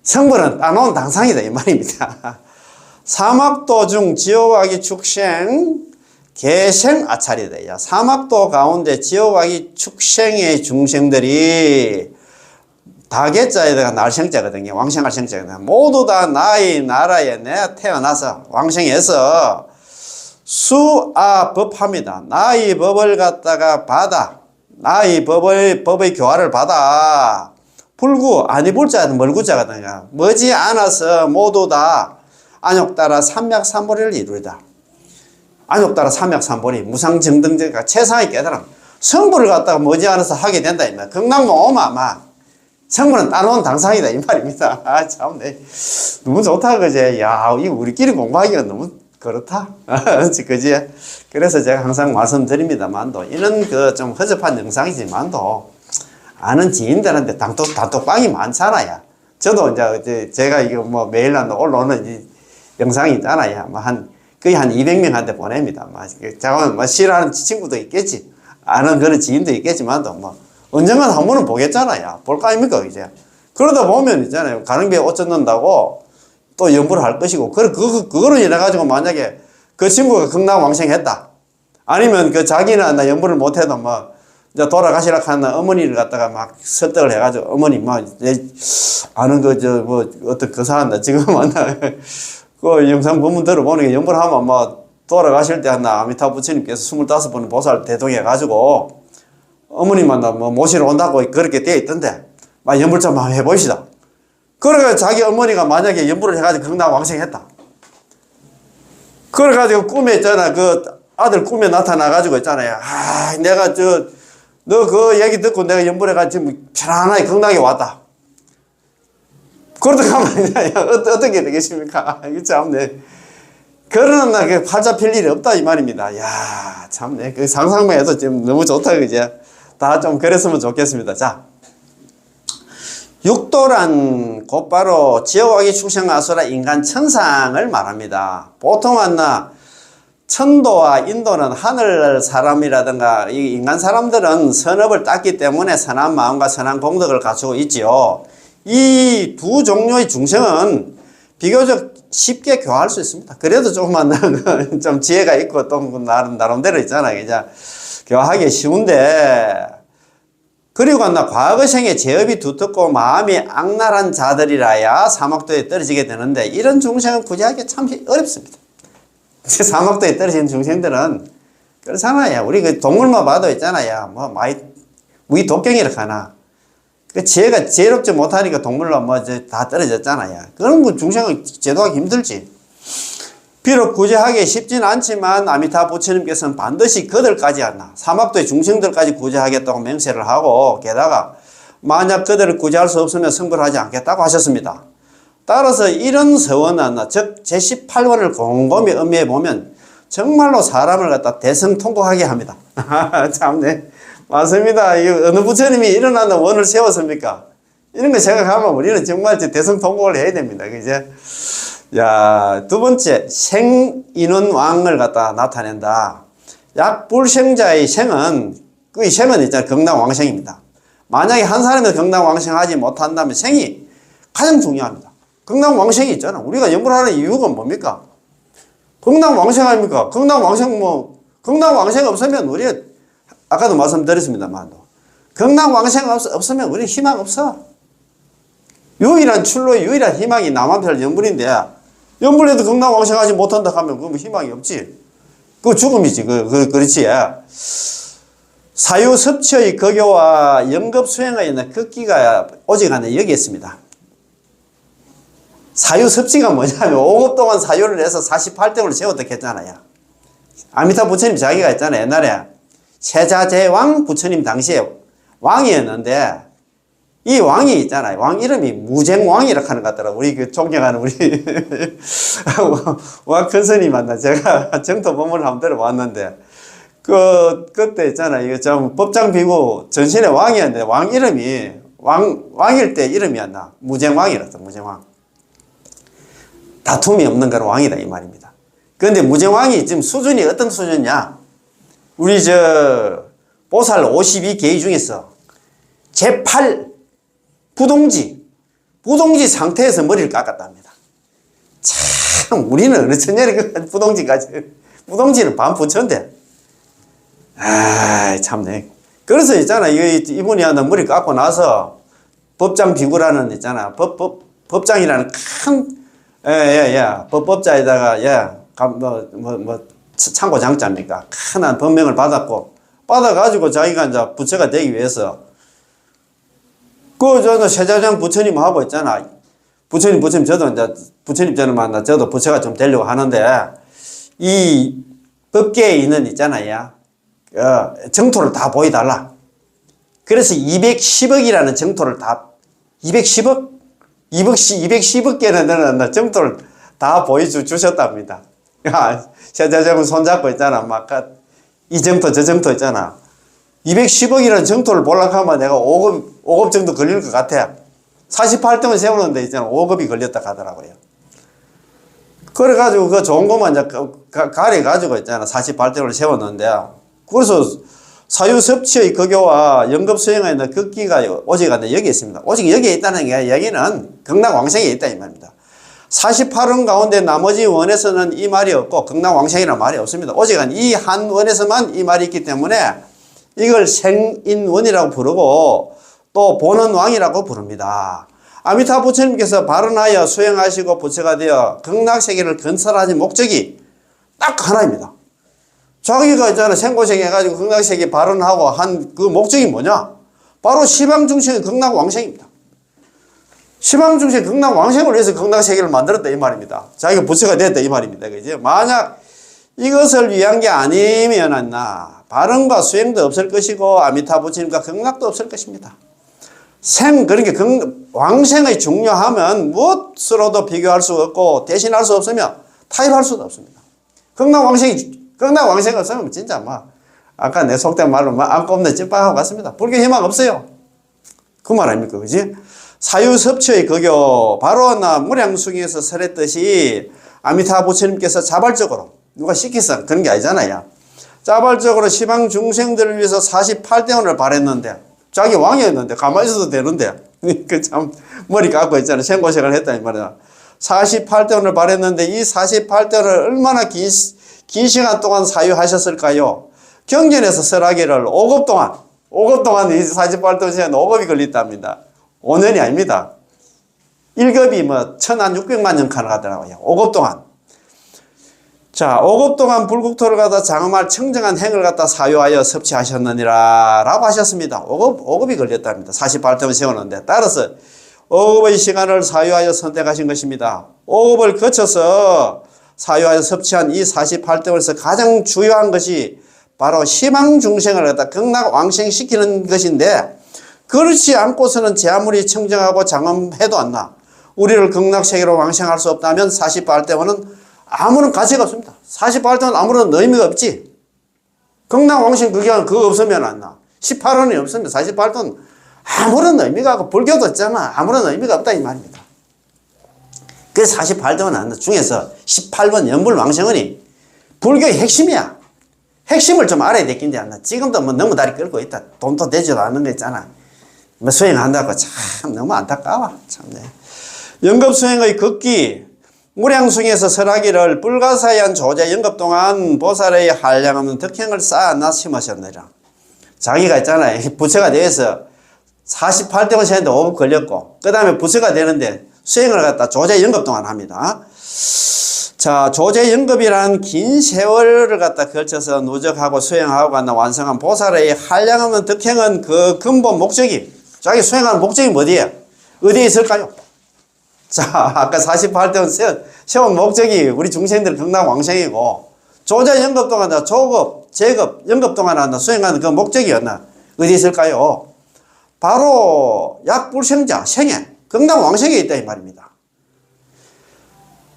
성불은 따놓은 당상이다 이 말입니다. 사막도중 지옥악이 축생 개생 아차리다. 사막도 가운데 지옥악이 축생의 중생들이 다개자에다가 날생자거든요. 왕생할 생자거든요. 모두 다 나의 나라에 내 태어나서 왕생해서 수아법합니다. 나의 법을 갖다가 받아. 나의 법의 교화를 받아. 불구 아니 불자는 멀구자거든요. 머지않아서 모두 다 안욕 따라 삼맥삼보리를 이루리다. 안욕 따라 삼맥삼보리 무상정등제가 최상의 깨달음. 성불을 갖다가 머지않아서 하게 된다. 경남도 오마 성불은 따놓은 당상이다 이 말입니다. 아 참네 너무 좋다 그제. 야 이거 우리끼리 공부하기가 너무 그렇다. 그지? 그래서 제가 항상 말씀드립니다만도 이런 그 좀 허접한 영상이지만도 아는 지인들한테 단톡방이 많잖아요. 저도 이제 제가 이거 뭐 매일 올라오는 이 영상이 있잖아요. 거의 한 200명한테 보냅니다. 자꾸 싫어하는 친구도 있겠지. 아는 그런 지인도 있겠지만도 언젠간 한 번은 보겠잖아요. 볼 거 아닙니까, 이제. 그러다 보면 있잖아요. 가능비에 옷 젖는다고 또 연구를 할 것이고, 그거로 인해가지고 만약에 그 친구가 극락왕생했다. 아니면 자기는 나 연구를 못해도 이제 돌아가시라 하는 어머니를 갖다가 막 설득을 해가지고, 어머니, 내 아는 어떤 그 사람다. 지금 그 영상 본문 들어보니까 연구를 하면 돌아가실 때 아미타 부처님께서 25번을 보살 대동해가지고, 어머니만 모시러 온다고 그렇게 되어 있던데 연불 좀 해보시다. 그래가 자기 어머니가 만약에 연불을 해가지고 극락왕생했다. 그래가지고 꿈에 있잖아. 그 아들 꿈에 나타나가지고 있잖아요. 내가 너 그 얘기 듣고 내가 연불해가지고 편안하게 극락에 왔다. 그러다 가면 어떻게 되겠습니까? 이거 참네. 그러는 날 팔자 필 일이 없다 이 말입니다. 야 참네. 그 상상만 해도 지금 너무 좋다 그제. 다 좀 그랬으면 좋겠습니다. 자, 육도란 곧바로 지옥악이 축생아수라 인간 천상을 말합니다. 보통 천도와 인도는 하늘 사람이라든가 이 인간 사람들은 선업을 땄기 때문에 선한 마음과 선한 공덕을 갖추고 있지요. 이 두 종류의 중생은 비교적 쉽게 교화할 수 있습니다. 그래도 조금만 좀 지혜가 있고 또 나름대로 있잖아요. 이제 교화하기 쉬운데, 그리고 과거 생에 제업이 두텁고 마음이 악랄한 자들이라야 사막도에 떨어지게 되는데, 이런 중생은 구제하기 참 어렵습니다. 사막도에 떨어진 중생들은 그렇잖아요. 우리 그 동물만 봐도 있잖아요. 우리 독경이라 하나. 그 지혜가 지혜롭지 못하니까 동물로 다 떨어졌잖아요. 그런 중생은 제도하기 힘들지. 비록 구제하기 쉽진 않지만 아미타 부처님께서는 반드시 그들까지 사막도의 중생들까지 구제하겠다고 맹세를 하고, 게다가 만약 그들을 구제할 수 없으면 성불하지 않겠다고 하셨습니다. 따라서 이런 서원은 즉 제18원을 곰곰이 음미해 보면 정말로 사람을 갖다 대성통곡하게 합니다. 참네 맞습니다. 이거 어느 부처님이 이런 원을 세웠습니까? 이런 거 생각하면 우리는 정말 대성통곡을 해야 됩니다. 그죠? 야, 두 번째, 생인원왕을 갖다 나타낸다. 약불생자의 생은, 그 생은 있잖아요. 극락왕생입니다. 만약에 한 사람이 극락왕생하지 못한다면 생이 가장 중요합니다. 극락왕생이 있잖아. 우리가 연구하는 이유가 뭡니까? 극락왕생 아닙니까? 극락왕생 없으면 우리, 아까도 말씀드렸습니다만, 극락왕생 없으면 우리 희망 없어. 유일한 출로의 유일한 희망이 남한별 연불인데, 연불에도 극락왕생하지 못한다 하면 그건 희망이 없지. 그거 죽음이지. 그렇지. 사유섭취의 거교와 영급수행의 극기가 오직 여기 있습니다. 사유섭취가 뭐냐면 5급 동안 사유를 해서 48등을 세웠다 했잖아요. 아미타 부처님 자기가 있잖아요. 옛날에 세자제왕 부처님 당시에 왕이었는데, 이 왕이 있잖아요. 왕 이름이 무쟁왕이라고 하는 것 같더라고요. 우리 존경하는 우리 왕 큰스님 만나 제가 정토 법문을 한번 들어봤는데, 그때 있잖아요. 이거 좀 법장 비고 전신의 왕이었는데, 왕 이름이 왕일 때 이름이었나? 무쟁왕이었어, 무쟁왕. 다툼이 없는 건 왕이다, 이 말입니다. 그런데 무쟁왕이 지금 수준이 어떤 수준이냐? 우리 보살 52계의 중에서 제8 부동지 상태에서 머리를 깎았다 합니다. 참, 우리는 어느 천년에 그 부동지는 반 부처인데. 참네. 그래서 있잖아, 이분이 머리 깎고 나서 법장 비구라는 있잖아. 법장이라는 큰, 법법자에다가, 참고장자입니까? 큰 법명을 받아가지고 자기가 이제 부처가 되기 위해서 저는 세자장 부처님하고 있잖아. 부처님, 저도 이제 부처님 저는 만나, 저도 부처가 좀 되려고 하는데, 이 법계에 있는 있잖아요. 정토를 다 보여달라. 그래서 210억이라는 정토를 다, 210억? 210억 개는 정토를 다 보여주셨답니다. 세자장은 손잡고 있잖아. 이 정토, 저 정토 있잖아. 210억이라는 정토를 보려고 하면 내가 5급 정도 걸릴 것 같아. 48등을 세우는데 있잖아. 5급이 걸렸다 하더라고요. 그래가지고 그 좋은 것만 이제 가려가지고 있잖아. 48등을 세웠는데. 그래서 사유섭취의 거교와 영급수행에 있는 극기가 오직 여기 있습니다. 오직 여기에 있다는 게 여기는 극락왕생에 있다 이 말입니다. 48원 가운데 나머지 원에서는 이 말이 없고 극락왕생이라는 말이 없습니다. 오직 이 한 원에서만 이 말이 있기 때문에 이걸 생인원이라고 부르고 또 보는왕이라고 부릅니다. 아미타 부처님께서 발언하여 수행하시고 부처가 되어 극락세계를 건설하신 목적이 딱 하나입니다. 자기가 있잖아 생고생 해가지고 극락세계 발언하고 한 그 목적이 뭐냐? 바로 시방중생의 극락왕생입니다. 시방중생 극락왕생을 위해서 극락세계를 만들었다 이 말입니다. 자기가 부처가 됐다 이 말입니다. 그죠? 만약 이것을 위한 게 아니면 발언과 수행도 없을 것이고 아미타 부처님과 극락도 없을 것입니다. 그러니까 왕생의 중요함은 무엇으로도 비교할 수 없고 대신할 수 없으며 타협할 수도 없습니다. 극락왕생이 없으면 진짜 아까 내 속된 말로 안고 없는 찐빵하고 같습니다. 불교 희망 없어요. 그 말 아닙니까? 그지? 사유섭취의 거교, 바로 무량숭에서 설했듯이 아미타 부처님께서 자발적으로, 누가 시켜서 그런 게 아니잖아요. 자발적으로 시방 중생들을 위해서 48대원을 발했는데, 자기 왕이었는데, 가만히 있어도 되는데, 참, 머리 깎고 있잖아요. 생고생을 했다, 이 말이야. 48대원을 발했는데, 이 48대원을 얼마나 긴 시간 동안 사유하셨을까요? 경전에서 설하기를 5급 동안 이 48대원 시간 5급이 걸렸답니다. 5년이 아닙니다. 1급이 1600만 년 칸을 가더라고요. 5급 동안. 자, 5급 동안 불국토를 갖다 장엄할 청정한 행을 갖다 사유하여 섭취하셨느니라 라고 하셨습니다. 5급이 걸렸답니다. 48대원 세우는데. 따라서 5급의 시간을 사유하여 선택하신 것입니다. 5급을 거쳐서 사유하여 섭취한 이 48대원에서 가장 중요한 것이 바로 시망중생을 갖다 극락왕생시키는 것인데, 그렇지 않고서는 제 아무리 청정하고 장엄해도 우리를 극락세계로 왕생할 수 없다면 48대원은 아무런 가치가 없습니다. 48대원은 아무런 의미가 없지. 극락왕생 그거 없으면 18원이 없으면 48대원은 아무런 의미가 없고, 불교도 있잖아. 아무런 의미가 없다 이 말입니다. 그래서 48대원 중에서 18번 연불왕생원이 불교의 핵심이야. 핵심을 좀 알아야 되겠는데 지금도 너무 다리 끌고 있다. 돈도 되지도 않는 거 있잖아. 수행한다고 참 너무 안타까워. 참네. 영급수행의 극기, 무량숭에서 설하기를 불가사의한 조제 영급 동안 보살의 한량없는 덕행을 쌓아 심으셨느니라. 자기가 있잖아요. 부처가 돼서 48대원 세는데 5급 걸렸고, 그 다음에 부처가 되는데 수행을 갖다 조제 영급 동안 합니다. 자, 조제 영급이라는 긴 세월을 갖다 걸쳐서 누적하고 수행하고 완성한 보살의 한량없는 덕행은 그 근본 목적이, 자기 수행하는 목적이 어디에 있을까요? 자, 아까 48대원 세운 목적이 우리 중생들 극락왕생이고, 조제 영급 동안 조급, 제급, 영급 동안 수행하는 그 목적이 어디에 있을까요? 바로 약불생자, 생애, 극락왕생에 있다 이 말입니다.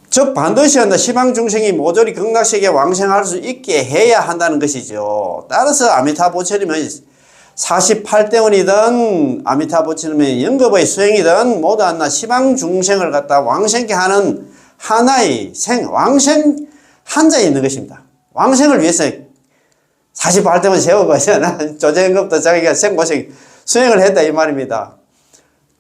즉 반드시 시방중생이 모조리 극락세계에 왕생할 수 있게 해야 한다는 것이죠. 따라서 아미타 부처님은 48대원이든 아미타부처님의 영겁의 수행이든 모두 하나 시방중생을 갖다 왕생케 하는 하나의 왕생 한자에 있는 것입니다. 왕생을 위해서 48대원 세우고 조정급도 자기가 생고생 수행을 했다 이 말입니다.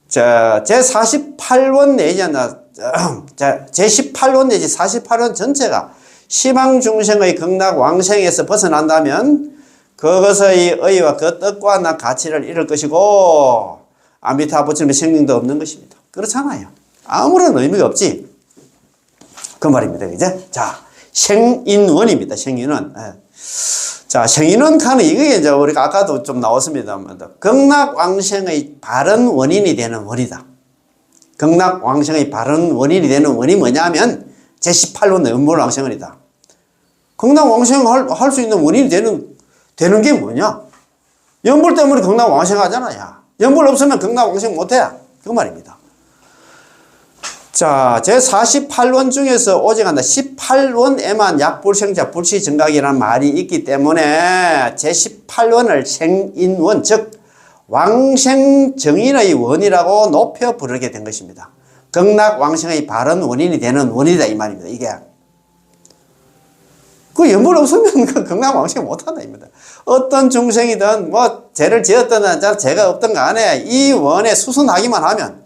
제48원 내지 제18원 내지 48원 전체가 시방중생의 극락왕생에서 벗어난다면 그것의 의와 그 뜻과 나 가치를 잃을 것이고 아미타부처님의 생명도 없는 것입니다. 그렇잖아요. 아무런 의미가 없지. 그 말입니다. 이제 자, 생인원입니다. 생인원. 자, 생인원 칸은 이게 이제 우리가 아까도 좀 나왔습니다만 극락왕생의 바른 원인이 되는 원이다. 극락왕생의 바른 원인이 되는 원이 뭐냐면 제18원 연불왕생원이다. 극락왕생을 할 수 있는 원인이 되는 게 뭐냐? 연불 때문에 극락왕생 하잖아요. 연불 없으면 극락왕생 못해. 그 말입니다. 자, 제48원 중에서 오직 하나 18원에만 약불생자 불시증각이라는 말이 있기 때문에 제18원을 생인원, 즉 왕생정인의 원이라고 높여 부르게 된 것입니다. 극락왕생의 바른 원인이 되는 원이다 이 말입니다. 이게 그 연불 없으면 그 극락왕생 못한다 입니다. 어떤 중생이든 뭐 죄를 지었든 죄가 없든 간에 이 원에 수순하기만 하면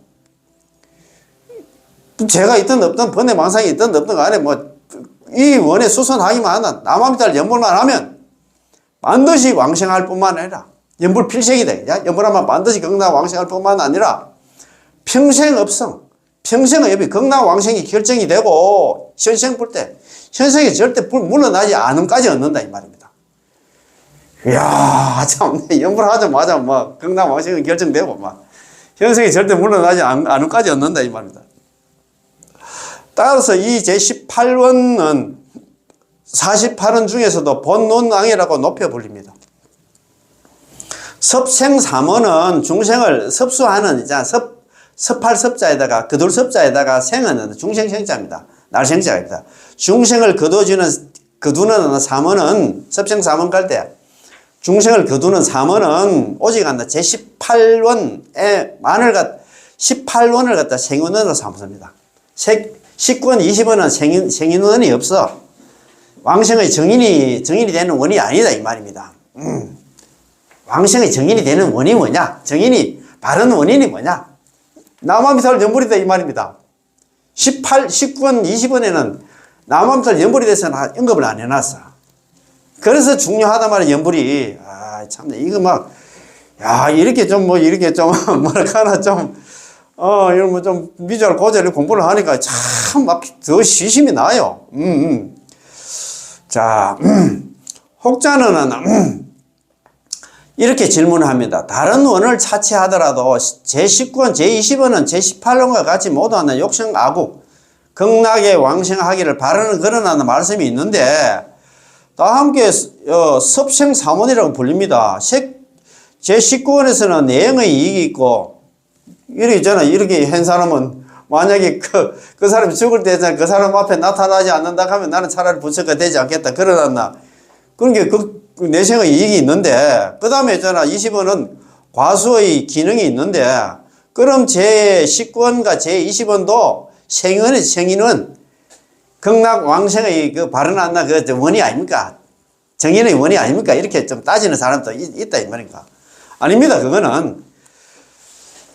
죄가 있든 없든 번뇌망상이 있든 없든 간에 뭐 이 원에 수순하기만 하나 남아미탈 연불만 하면 반드시 왕생할 뿐만 아니라 연불 필생이다. 연불하면 반드시 극락왕생할 뿐만 아니라 평생업성, 평생의 업이 극락왕생이 결정이 되고 현생 볼 때 현생이 절대 물러나지 않음까지 얻는다 이 말입니다. 이야 참 연불하자마자 뭐 극락왕생이 결정되고 막 현생이 절대 물러나지 않음까지 얻는다 이 말입니다. 따라서 이 제18원은 48원 중에서도 본논왕이라고 높여 불립니다. 섭생삼원은 중생을 섭수하는 섭할 섭자에다가 거둘 섭자에다가 생은 중생생자입니다. 날생자입니다. 중생을 거두는 삼원은 섭생삼원 갈 때 중생을 거두는 삼원은 오직 한다 제18원의 18원을 갖다 생원으로 삼습니다. 19원, 20원은 생인원이 없어. 왕생의 정인이 되는 원이 아니다 이 말입니다. 왕생의 정인이 되는 원이 뭐냐? 정인이 바른 원인이 뭐냐? 남아미탈 연불이다 이 말입니다. 19원, 20원에는 남아미탈 연불이 돼서 언급을 안 해놨어. 그래서 중요하단 말이야 연불이. 아 참 이거 막 이렇게 좀 뭐랄까나 좀 이런 뭐 좀 미주알 고자를 공부를 하니까 참 막 더 시심이 나요. 자, 혹자는 이렇게 질문을 합니다. 다른 원을 차치하더라도 제19원, 제20원은 제18원과 같이 모두 하나 욕생 아국, 극락의 왕생하기를 바라는 그런 하나 말씀이 있는데 다 함께 섭생삼원이라고 불립니다. 제19원에서는 내영의 이익이 있고 이렇게 있잖아. 이렇게 한 사람은 만약에 그 사람이 죽을 때 그 사람 앞에 나타나지 않는다 하면 나는 차라리 부처가 되지 않겠다. 그러나 그런 게 그 내생의 이익이 있는데 그 다음에 있잖아. 20원은 과수의 기능이 있는데 그럼 제19원과 제20원도 생인은 극락왕생의 그 바른 안나 그 원이 아닙니까? 정인의 원이 아닙니까? 이렇게 좀 따지는 사람도 있다 이 말입니까? 아닙니다. 그거는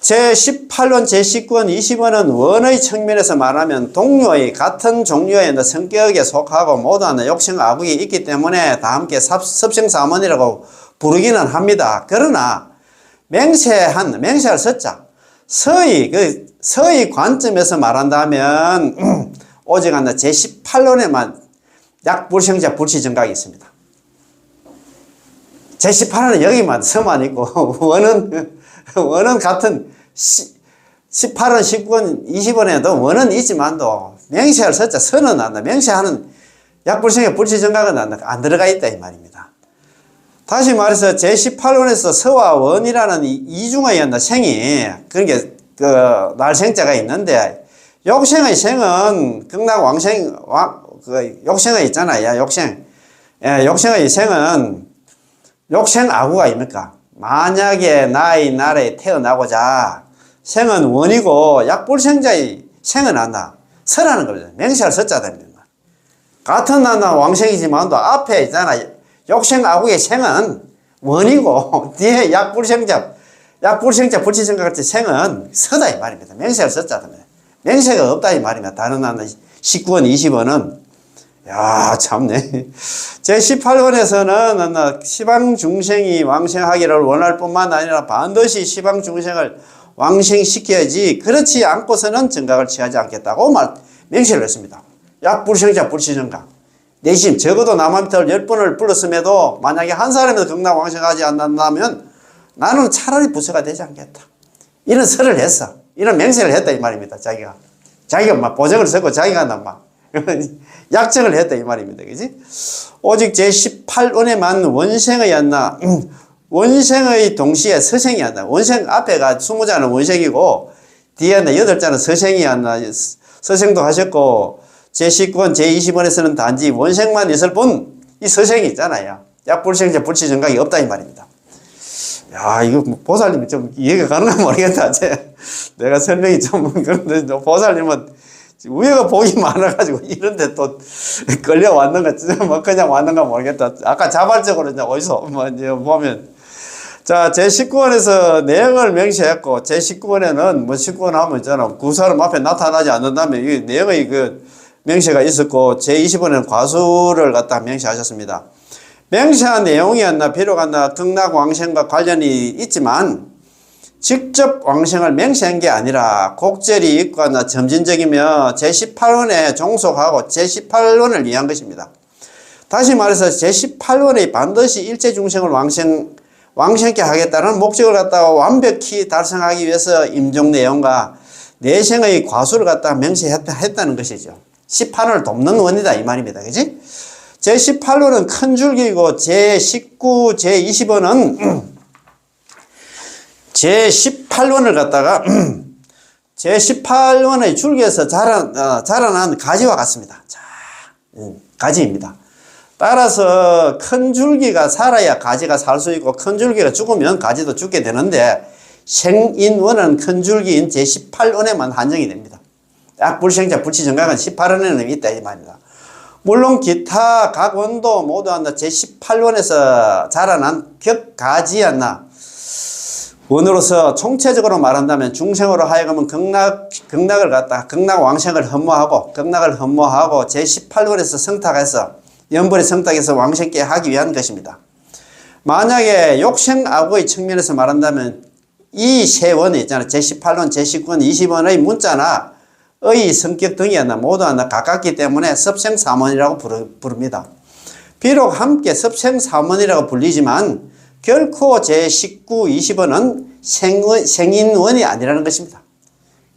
제18원, 제19원, 20원은 원의 측면에서 말하면 동료의 같은 종류의 성격에 속하고 모두 하나 욕심 아국이 있기 때문에 다 함께 섭생삼원이라고 부르기는 합니다. 그러나 맹세할 서자 서의 관점에서 말한다면 오직 하나 제18원에만 약불생자 불시증각이 있습니다. 제18원은 여기만 서만 있고 원은 같은 18원, 19원, 20원에도 원은 있지만도 맹세할 서자 서는 안다. 맹세하는 약불생의 불시증각은 안 들어가 있다 이 말입니다. 다시 말해서 제18원에서 서와 원이라는 이중의 생이 그러니까 그 날생자가 있는데 욕생의 생은 극락왕생 욕생의 있잖아요. 욕생의 생은 욕생아구가 아닙니까? 만약에 나의 나라에 태어나고자 생은 원이고 약불생자의 생은 안나 서라는 겁니다. 맹세할 서자 됩니다. 같은 나나 왕생이지만도 앞에 있잖아. 욕생아구의 생은 원이고 뒤에 약불생자 불치생각 같은 생은 서다 이 말입니다. 맹세할 서자 됩니다. 맹세가 없다 이 말입니다. 다른 나나 19원 20원은 야 참네. 제18권에서는 시방중생이 왕생하기를 원할 뿐만 아니라 반드시 시방중생을 왕생시켜야지 그렇지 않고서는 정각을 취하지 않겠다고 맹세를 했습니다. 약불생자 불치정각 내심 적어도 남한테를 10번을 불렀음에도 만약에 한 사람에서 극락 왕생하지 않는다면 나는 차라리 부처가 되지 않겠다. 이런 설을 했어. 이런 맹세를 했다 이 말입니다. 자기가 막 보정을 쓰고 자기가 막 약정을 했다 이 말입니다. 그지? 오직 제18원에만 원생의였나 원생의 동시에 서생이었나 원생 앞에가 20자는 원생이고 뒤에 8자는 서생이었나 서생도 하셨고 제19원 제20원에서는 단지 원생만 있을 뿐 이 서생이 있잖아요. 약불생자 불치정각이 없다 이 말입니다. 야 이거 보살님이 좀 이해가 가는가 모르겠다. 내가 설명이 좀 그런데 보살님은 우리가 복이 많아가지고 이런데 또 끌려왔는가 뭐 그냥 왔는가 모르겠다. 아까 자발적으로 이제 어디서 뭐 이제 보면 자 제19원에서 내용을 명시했고 제19원에는 뭐 19원 하면 있잖아 그 사람 앞에 나타나지 않는다면 이 내용의 그 명시가 있었고 제20원에는 과수를 갖다 명시하셨습니다. 명시한 내용이었나 비록한나 극락 왕생과 관련이 있지만 직접 왕생을 맹세한 게 아니라 곡절이 있거나 점진적이며 제18원에 종속하고 제18원을 위한 것입니다. 다시 말해서 제18원에 반드시 일체중생을 왕생케 하겠다는 목적을 갖다가 완벽히 달성하기 위해서 임종 내용과 내생의 과수를 갖다가 명시했다는 것이죠. 18원을 돕는 원이다 이 말입니다. 그지? 제18원은 큰 줄기이고 제19, 제20원은 제18원을 갖다가 제18원의 줄기에서 자라난 가지와 같습니다. 자, 가지입니다. 따라서 큰 줄기가 살아야 가지가 살 수 있고 큰 줄기가 죽으면 가지도 죽게 되는데 생인원은 큰 줄기인 제18원에만 한정이 됩니다. 약불생자 불치정각은 18원에는 있다 이 말입니다. 물론 기타 각 원도 모두 제18원에서 자라난 격가지였나 원으로서 총체적으로 말한다면 중생으로 하여금은 극락을 갖다 극락 왕생을 흠모하고 제18원에서 성탁해서 연벌의 성탁해서 왕생케 하기 위한 것입니다. 만약에 욕생악의 측면에서 말한다면 이 세 원이 있잖아요. 제18원, 제19원, 20원의 문자나 의 성격 등이 모두 가깝기 때문에 섭생삼원이라고 부릅니다. 비록 함께 섭생삼원이라고 불리지만 결코 제19, 20원은 생인원이 아니라는 것입니다.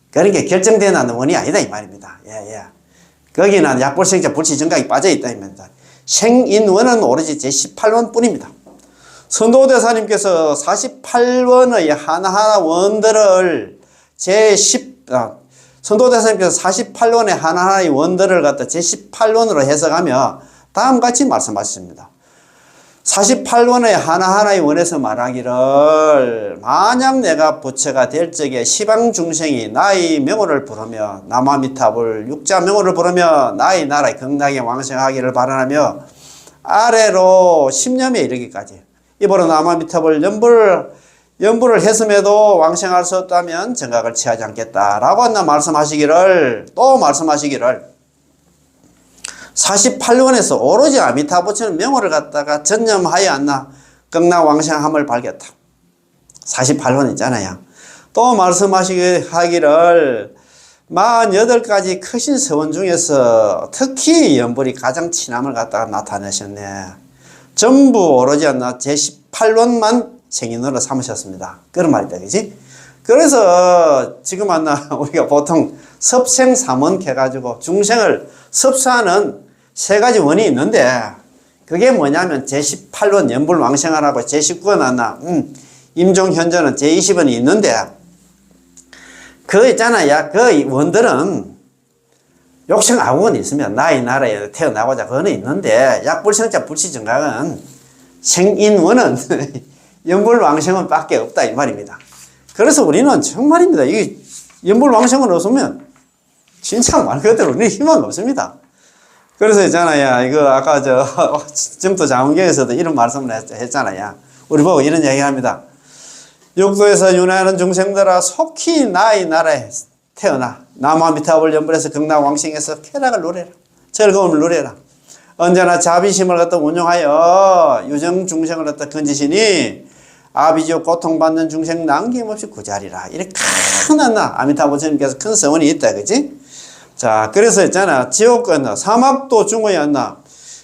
그러니까 결정되는 원이 아니다 이 말입니다. 거기는 약불생자 불치정각이 빠져있다 이 말입니다. 생인원은 오로지 제18원 뿐입니다. 선도대사님께서 48원의 하나하나 원들을 선도대사님께서 48원의 하나하나의 원들을 갖다 제18원으로 해석하며 다음같이 말씀하셨습니다. 48원의 하나하나의 원에서 말하기를 만약 내가 부처가 될 적에 시방중생이 나의 명호를 부르며 남아미탑을 육자 명호를 부르며 나의 나라의 극락에 왕생하기를 바라며 아래로 10념에 이르기까지 입으로 남아미탑을 연부를 했음에도 왕생할 수 없다면 정각을 취하지 않겠다라고 말씀하시기를 48원에서 오로지 아미타부처는 명호를 갖다가 전념하여 않나 극락 왕생함을 발겼다. 48원 있잖아요. 또 말씀하시기를 48가지 크신 서원 중에서 특히 연불이 가장 친함을 갖다가 나타내셨네. 전부 오로지 않나 제18원만 생인으로 삼으셨습니다. 그런 말이다. 그지? 그래서 지금 우리가 보통 섭생삼원 해가지고 중생을 섭사하는 세 가지 원이 있는데 그게 뭐냐면 제18원 연불왕생하라고 제19원 임종현전은 제20원이 있는데 그 있잖아요. 그 원들은 욕생아구원이 있으면 나의 나라에 태어나고자 그거는 있는데 약불생자 불치정각은 생인원은 연불왕생은 밖에 없다 이 말입니다. 그래서 우리는 정말입니다. 이 연불왕생은 없으면 진짜 말 그대로 우리는 희망 없습니다. 그래서 있잖아요. 이거 아까 정토자문경에서도 이런 말씀을 했잖아요. 우리 보고 이런 얘기 합니다. 육도에서 윤회하는 중생들아 속히 나의 나라에 태어나 나무아미타불 연불에서 극락왕생에서 쾌락을 누려라. 즐거움을 누려라. 언제나 자비심을 갖다 운용하여 유정 중생을 갖다 건지시니 아비지옥 고통받는 중생 남김없이 구자리라. 이렇게 큰 아미타불 스님께서 큰 성원이 있다. 그지? 자, 그래서 있잖아. 지옥은 사막도 중의였나.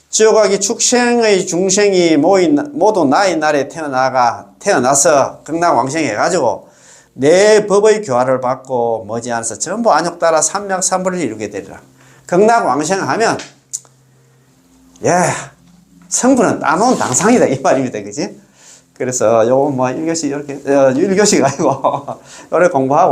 지옥하기 축생의 중생이 모두 나의 날에 태어나서 극락왕생 해가지고 내 법의 교화를 받고 머지않아서 전부 안욕 따라 삼맥삼불을 이루게 되리라. 극락왕생 하면, 성분은 따놓은 당상이다. 이 말입니다. 그지? 그래서 요거 뭐 1교시 이렇게, 1교시가 아니고, 요래 공부하고,